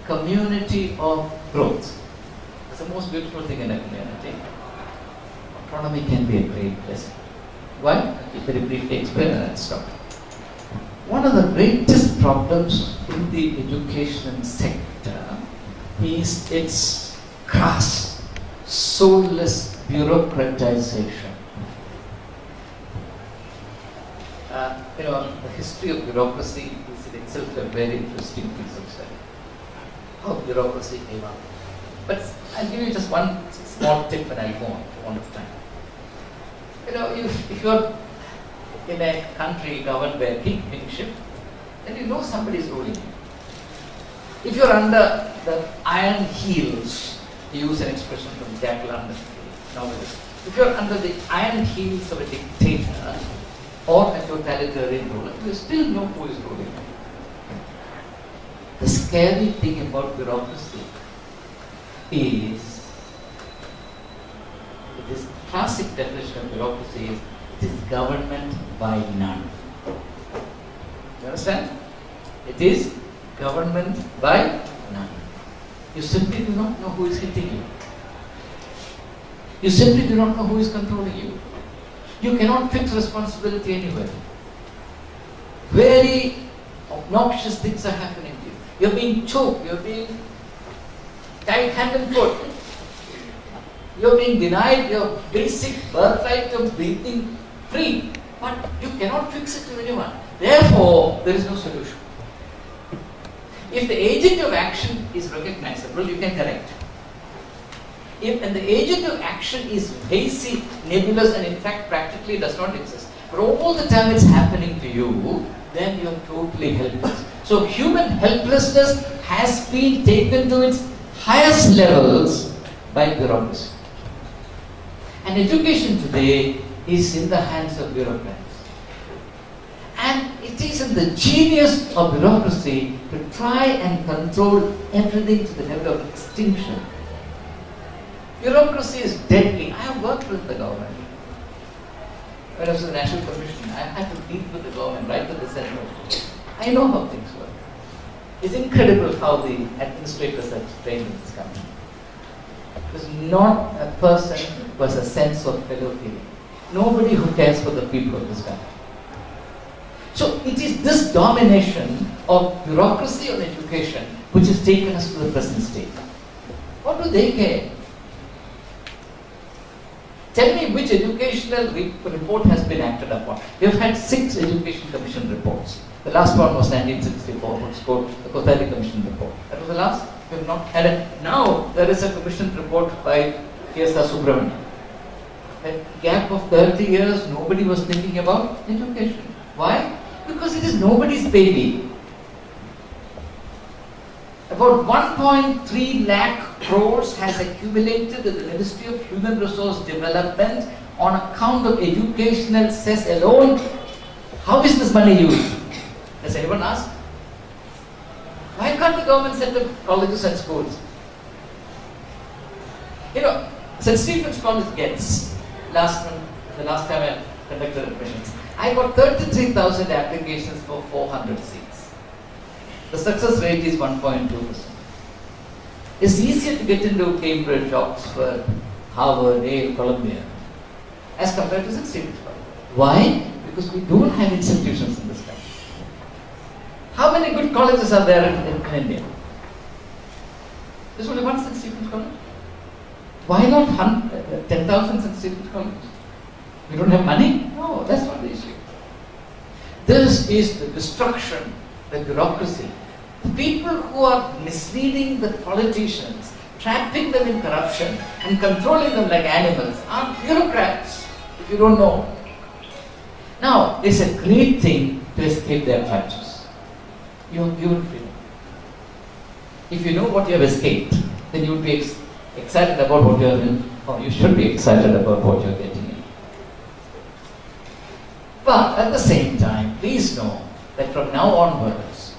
a community of growth. It's the most beautiful thing in a community. Autonomy can be a great blessing. Why? I'll very briefly explain and I'll stop. One of the greatest problems in the education sector is its crass, soulless bureaucratization. The history of bureaucracy is in itself a very interesting piece of study. How bureaucracy came up. But I'll give you just one small tip and I'll go on for want of time. If you're in a country governed by a kingship, then you know somebody is ruling you. If you're under the iron heels, to use an expression from Jack London novelist, if you're under the iron heels of a dictator or a totalitarian ruler, you still know who is ruling you. The scary thing about bureaucracy is, this classic definition of bureaucracy is, it is government by none. You understand? It is government by none. You simply do not know who is hitting you. You simply do not know who is controlling you. You cannot fix responsibility anywhere. Very obnoxious things are happening to you. You're being choked, you're being tied hand and foot. You're being denied your basic birthright of breathing free. But you cannot fix it to anyone. Therefore, there is no solution. If the agent of action is recognizable, you can correct. If the agent of action is hazy, nebulous, and in fact practically does not exist, but all the time it's happening to you, then you're totally helpless. So human helplessness has been taken to its highest levels by bureaucracy. And education today is in the hands of bureaucrats. And it is in the genius of bureaucracy to try and control everything to the level of extinction. Bureaucracy is deadly. I have worked with the government. When I was in the National Commission, I had to deal with the government, right to the center. I know how things work. It's incredible how the administrators are trained in this country. There's not a person who has a sense of fellow feeling. Nobody who cares for the people of this country. So it is this domination of bureaucracy on education which has taken us to the present state. What do they care? Tell me which educational report has been acted upon. We have had 6 Education Commission reports. The last one was 1964, which was called the Kothari Commission report. That was the last. We have not had it. Now there is a commission report by K.S.R. Subramanian. A gap of 30 years, nobody was thinking about education. Why? Because it is nobody's baby. About 1.3 lakh crores has accumulated in the Ministry of Human Resource Development on account of educational cess alone. How is this money used? Has anyone asked? Why can't the government set up colleges and schools? St. Stephen's College gets, the last time I conducted admissions, I got 33,000 applications for 400 seats. The success rate is 1.2%. It's easier to get into Cambridge, Oxford, Harvard, Yale, Columbia as compared to St. Stephen's College. Why? Because we don't have institutions in this country. How many good colleges are there in India? There's only one St. Stephen's College. Why not 10,000 St. Stephen's College? We don't have money? No, that's not the issue. This is the destruction, the bureaucracy. The people who are misleading the politicians, trapping them in corruption and controlling them like animals are bureaucrats, if you don't know. Now, it's a great thing to escape their clutches. You are given freedom. If you know what you have escaped, then you would be excited about what you are in, or you should be excited about what you are getting in. But at the same time, please know that from now onwards,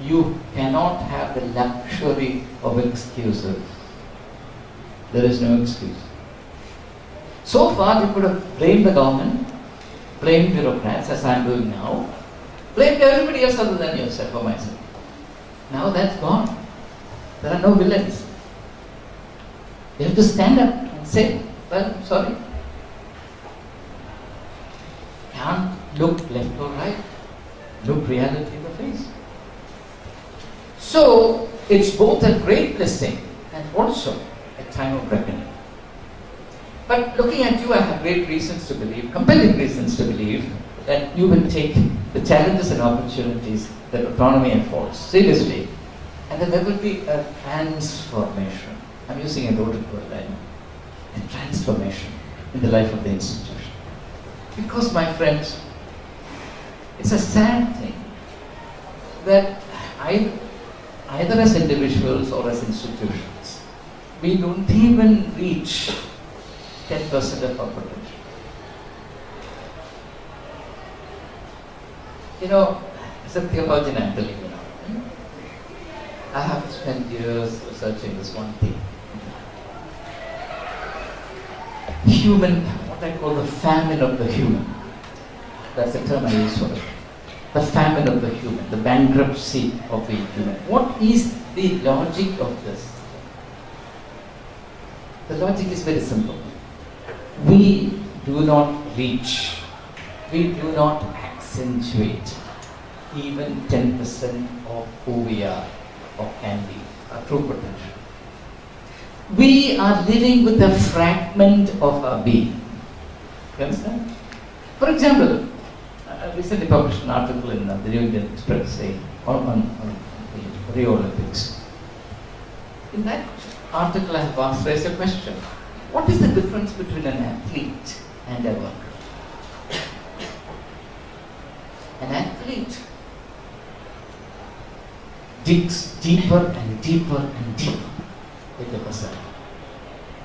you cannot have the luxury of excuses. There is no excuse. So far, you could have blamed the government, blamed bureaucrats, as I am doing now, blamed everybody else other than yourself or myself. Now that's gone. There are no villains. You have to stand up and say, well, I'm sorry. Can't look left or right. Look reality in the face. So, it's both a great blessing and also a time of reckoning. But looking at you, I have great reasons to believe, compelling reasons to believe, that you will take the challenges and opportunities that autonomy affords seriously, and then there will be a transformation. I'm using a loaded word, I know. A transformation in the life of the institution. Because, my friends, it's a sad thing that either as individuals or as institutions, we don't even reach 10% of our potential. You know, as a theologian, I'm telling you now, I have spent years researching this one thing. Human, what I call the famine of the human. That's the term I use for it. The famine of the human, the bankruptcy of the human. What is the logic of this? The logic is very simple. We do not reach, we do not accentuate even 10% of who we are or can be, our true potential. We are living with a fragment of our being. You understand? For example, I recently published an article in the New Indian Express saying on the Rio Olympics. In that article, I have raised a question. What is the difference between an athlete and a worker? An athlete digs deeper and deeper and deeper into herself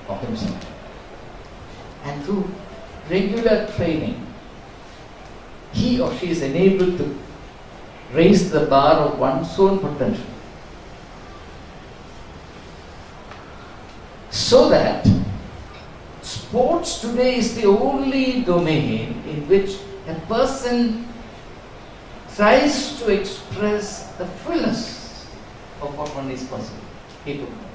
or himself. And through regular training, he or she is enabled to raise the bar of one's own potential. So that sports today is the only domain in which a person tries to express the fullness of what one is possible, capable of.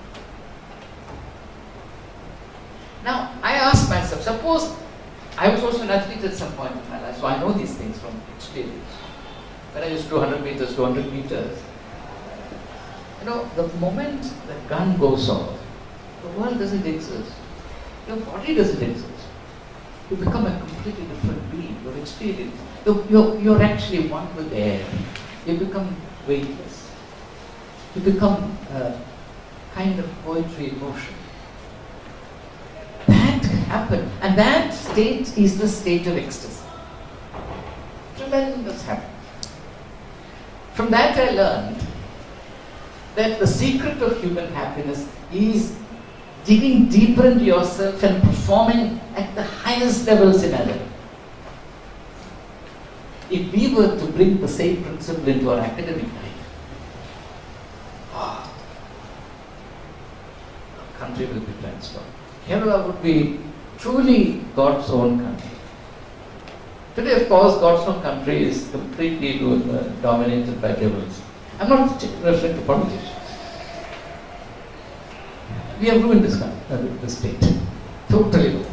Now, I ask myself, suppose I was also an athlete at some point in my life, so I know these things from experience. When I used to do 100 meters, 200 meters, you know, the moment the gun goes off, the world doesn't exist. Your body doesn't exist. You become a completely different being. Your experience, you're actually one with air. You become weightless. You become a kind of poetry in motion. That happened, and that state is the state of ecstasy. Tremendous happiness. From that I learned that the secret of human happiness is digging deeper into yourself and performing at the highest levels in other. If we were to bring the same principle into our academic life, our country will be transformed. Kerala would be truly God's own country. Today, of course, God's own country is completely dominated by devils. I'm not referring to politicians. We have ruined this country, this state. Totally ruined.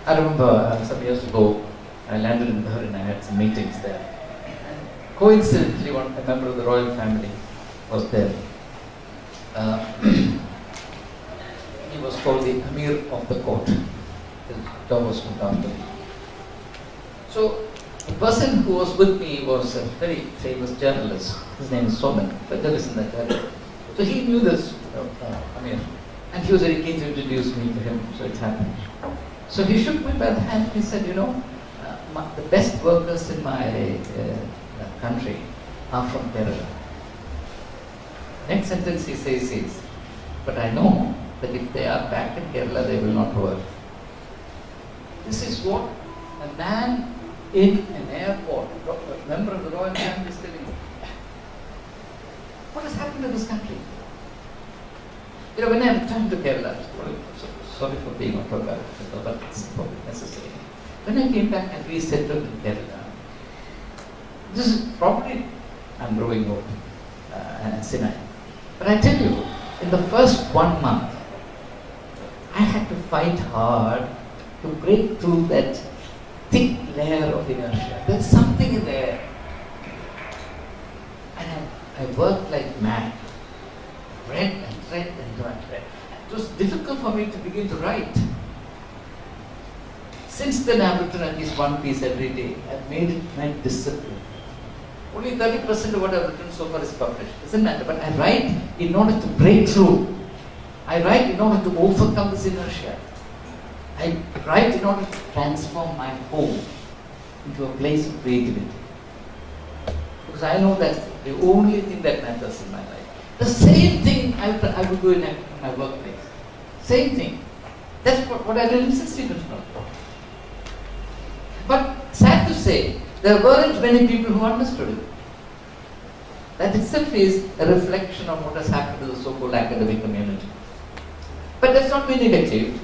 I remember some years ago, I landed in Bahrain and I had some meetings there. And coincidentally, a member of the royal family was there. He was called the Amir of the court. His job was to look after me. So, the person who was with me was a very famous journalist. His name is Soman, a journalist in that area. So he knew this Amir, and he was very keen to introduce me to him, so it happened. So he shook me by the hand and he said, you know, the best workers in my country are from Kerala. Next sentence he says is, but I know that if they are back in Kerala, they will not work. This is what a man in an airport, a member of the royal family is telling me. What has happened to this country? You know, when I returned to Kerala, sorry for being autobiographical, but it's probably necessary. When I came back and resettled in Kerala, this is probably, I'm growing old and senile. But I tell you, in the first 1 month, I had to fight hard to break through that thick layer of inertia. There's something in there. And I worked like mad. Read and read and read. It was difficult for me to begin to write. Since then, I've written at least one piece every day. I've made it my discipline. Only 30% of what I've written so far is published. Doesn't matter, but I write in order to break through. I write in order to overcome this inertia. I write in order to transform my home into a place of creativity. Because I know that's the only thing that matters in my life. The same thing I would do in my workplace. Same thing. That's what I really insisted on. But sad to say, there weren't many people who understood it. That itself is a reflection of what has happened to the so-called academic community. But let's not be negative.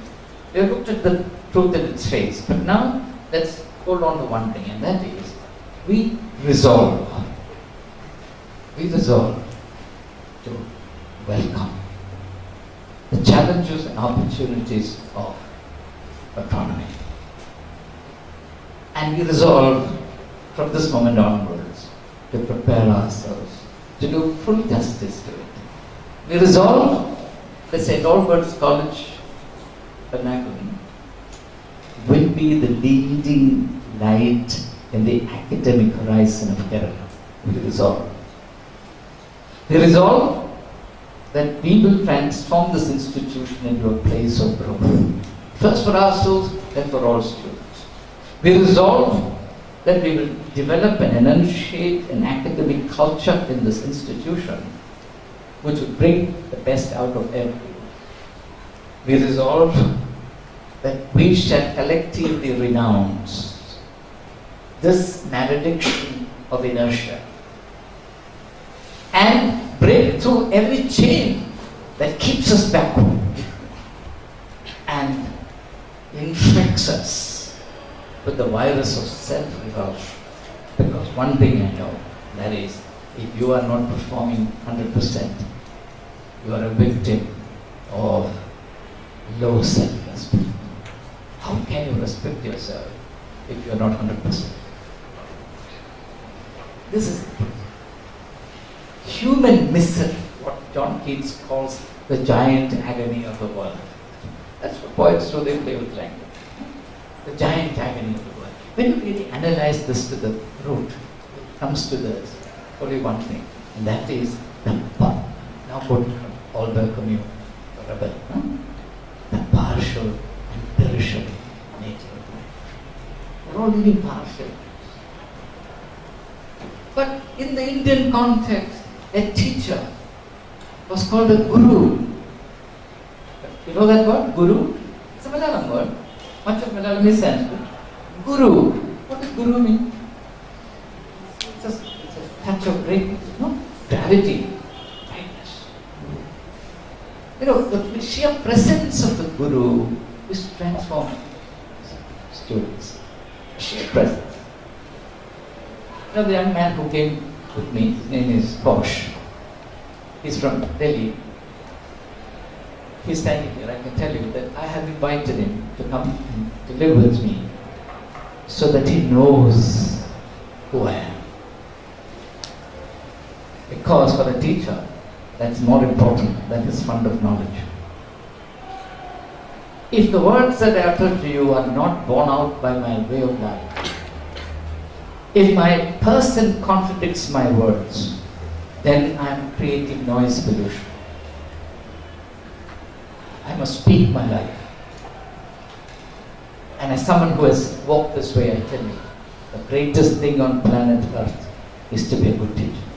We have looked at the truth in its face. But now, let's hold on to one thing, and that is, we resolve to welcome the challenges and opportunities of autonomy. And we resolve from this moment onwards to prepare ourselves to do full justice to it. We resolve that St. Albert's College, Ernakulam, will be the leading light in the academic horizon of Kerala. We resolve. We resolve that we will transform this institution into a place of growth. First for ourselves, then for all students. We resolve that we will develop and enunciate an academic culture in this institution which will bring the best out of everyone. We resolve that we shall collectively renounce this malediction of inertia and break through every chain that keeps us backward and infects us with the virus of self-revulsion. Because one thing I know, that is, if you are not performing 100%, you are a victim of low self-respect. How can you respect yourself if you are not 100%? This is human misery, what John Keats calls the giant agony of the world. That's what poets do, they play with language. The giant agony of the world. When you really analyze this to the root, it comes to this only one thing, and that is the now quote from Albert Camus, the rebel, the partial and perishable nature of life. We're all living partial. But in the Indian context, a teacher was called a guru. You know that word, guru? It's a Malayalam word. Much of Malayalam is Sanskrit. Guru. What does guru mean? It's a touch of greatness, gravity, brightness. The sheer presence of the guru is transforming students. Sheer presence. The young man who came with me, his name is Bosch. He's from Delhi. He's standing here. I can tell you that I have invited him to come and to live with me so that he knows who I am. Because for a teacher, that's more important than his fund of knowledge. If the words that I utter to you are not borne out by my way of life, if my person contradicts my words, then I am creating noise pollution. I must speak my life. And as someone who has walked this way, I tell you, the greatest thing on planet Earth is to be a good teacher.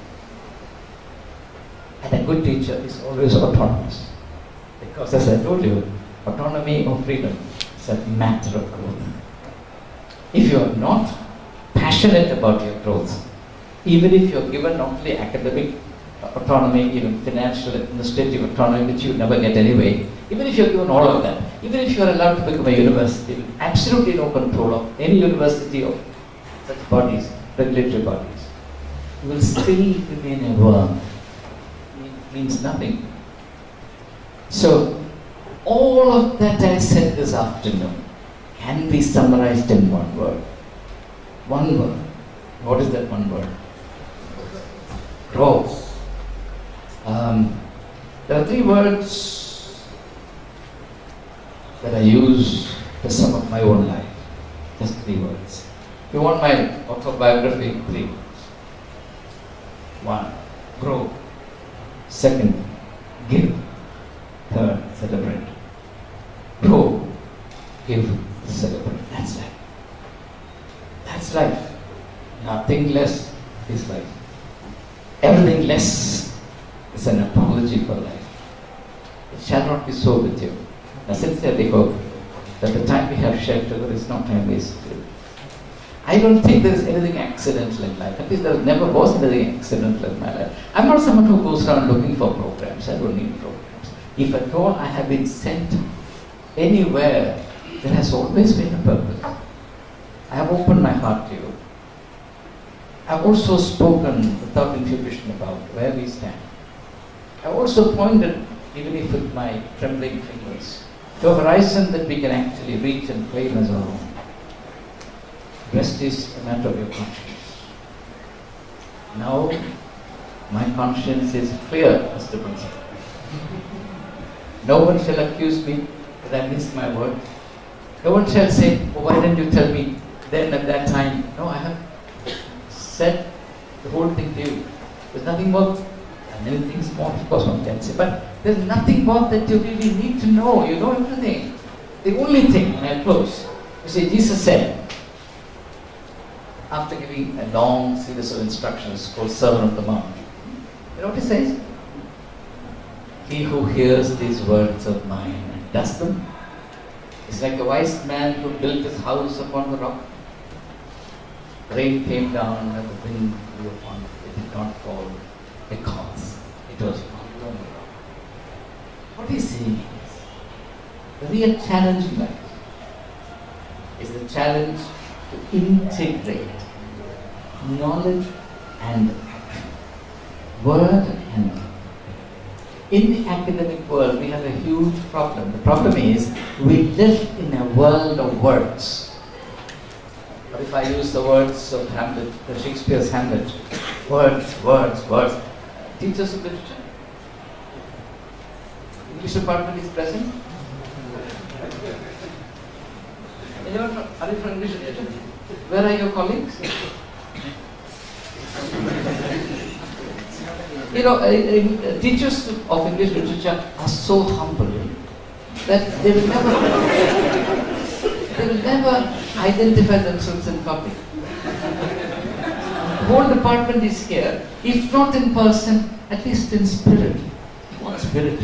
And a good teacher is always autonomous. Because as I told you, autonomy or freedom is a matter of growth. If you are not passionate about your growth, even if you are given not only academic autonomy, even financial, administrative autonomy, which you never get anyway, even if you are given all of that, even if you are allowed to become a university with absolutely no control of any university or such bodies, regulatory bodies, you will still remain a worm. It means nothing. So, all of that I said this afternoon can be summarized in one word. One word. What is that one word? Grow. There are 3 words that I use to sum up my own life. Just 3 words. If you want my autobiography, 3 words. 1. Grow. 2. Give. 3. Celebrate. Grow. Give. Celebrate. That's life. That's life. Nothing less is life. Everything less is an apology for life. It shall not be so with you. I sincerely hope that the time we have shared together is not time wasted. I don't think there is anything accidental in life. At least there never was anything accidental in my life. I'm not someone who goes around looking for programs. I don't need programs. If at all I have been sent anywhere, there has always been a purpose. I have opened my heart to you. I've also spoken without inhibition about where we stand. I've also pointed, even if with my trembling fingers, to a horizon that we can actually reach and claim as our own. Rest is a matter of your conscience. Now, my conscience is clear, Mr. Principal. No one shall accuse me that I missed my word. No one shall say, oh, why didn't you tell me then at that time? No, I have said the whole thing to you. There's nothing more, and many things more, of course one can say, but there's nothing more that you really need to know. You know everything. The only thing, and I'll close, you see, Jesus said, after giving a long series of instructions called Sermon on the Mount, you know what he says? He who hears these words of mine and does them is like a wise man who built his house upon the rock. Rain came down and the wind blew upon it. It did not fall because it was founded on the rock. What he's saying is, the real challenge in life is the challenge to integrate knowledge and action, word and deed. In the academic world, we have a huge problem. The problem is, we live in a world of words. But if I use the words of Hamlet, Shakespeare's Hamlet, words, words, words. Teachers of literature? English department is present? Anyone are you from English literature? Where are your colleagues? You know, teachers of English literature are so humble that they will never identify themselves in public. The whole department is here, if not in person, at least in spirit. What spirit?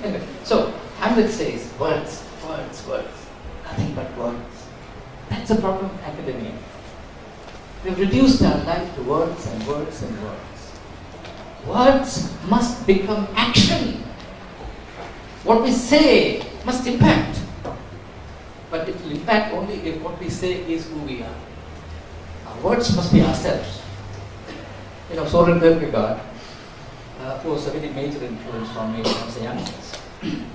Anyway, so Hamlet says, words, words, words, nothing but words. That's a problem in academia. We've reduced our life to words and words and words. Words must become action. What we say must impact. But it will impact only if what we say is who we are. Our words must be ourselves. You know, Soren Kierkegaard, who was a very major influence on me when I was a young person.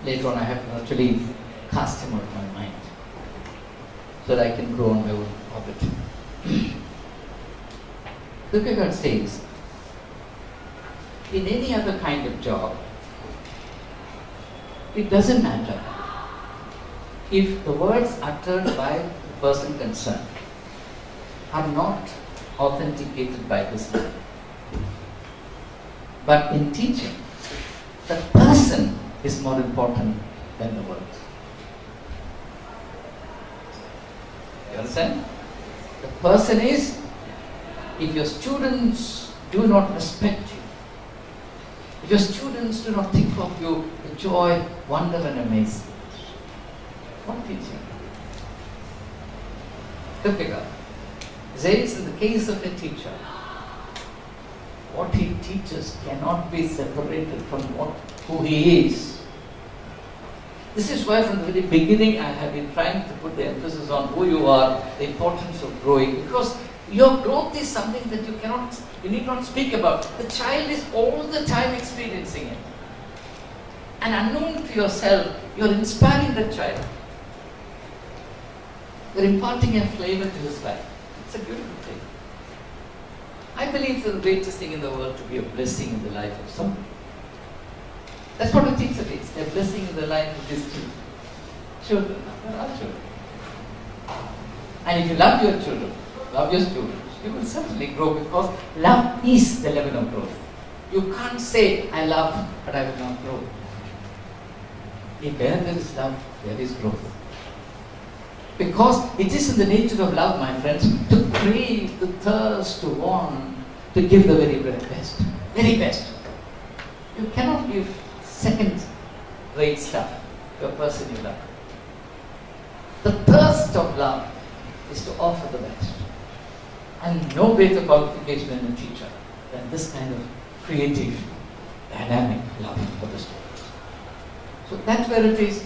Later on, I have to actually cast him out of my mind so that I can grow on my own orbit. Kierkegaard says, in any other kind of job, it doesn't matter if the words uttered by the person concerned are not authenticated by his mind. But in teaching, the person is more important than the words. You understand? The person is, if your students do not respect you, if your students do not think of you with joy, wonder and amazement, what teaching? Kierkegaard says, in the case of a teacher, what he teaches cannot be separated from who he is. This is why from the very beginning I have been trying to put the emphasis on who you are, the importance of growing, because Your growth is something that you need not speak about. The child is all the time experiencing it. And unknown to yourself, you're inspiring the child. You're imparting a flavor to his life. It's a beautiful thing. I believe it's the greatest thing in the world to be a blessing in the life of someone. That's what a teacher is. A blessing in the life of his children. They're our children. And if you love your children, love your students, you will certainly grow, because love is the level of growth. You can't say, I love, but I will not grow. If where there is love, there is growth. Because it is in the nature of love, my friends, to crave, to thirst, to want, to give the very best. Very best. You cannot give second-rate stuff to a person you love. The thirst of love is to offer the best. And no greater qualification in a teacher than this kind of creative, dynamic love for the students. So that's where it is.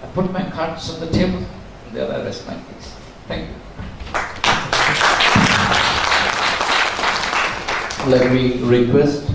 I put my cards on the table, and there I rest my case. Thank you. Let me request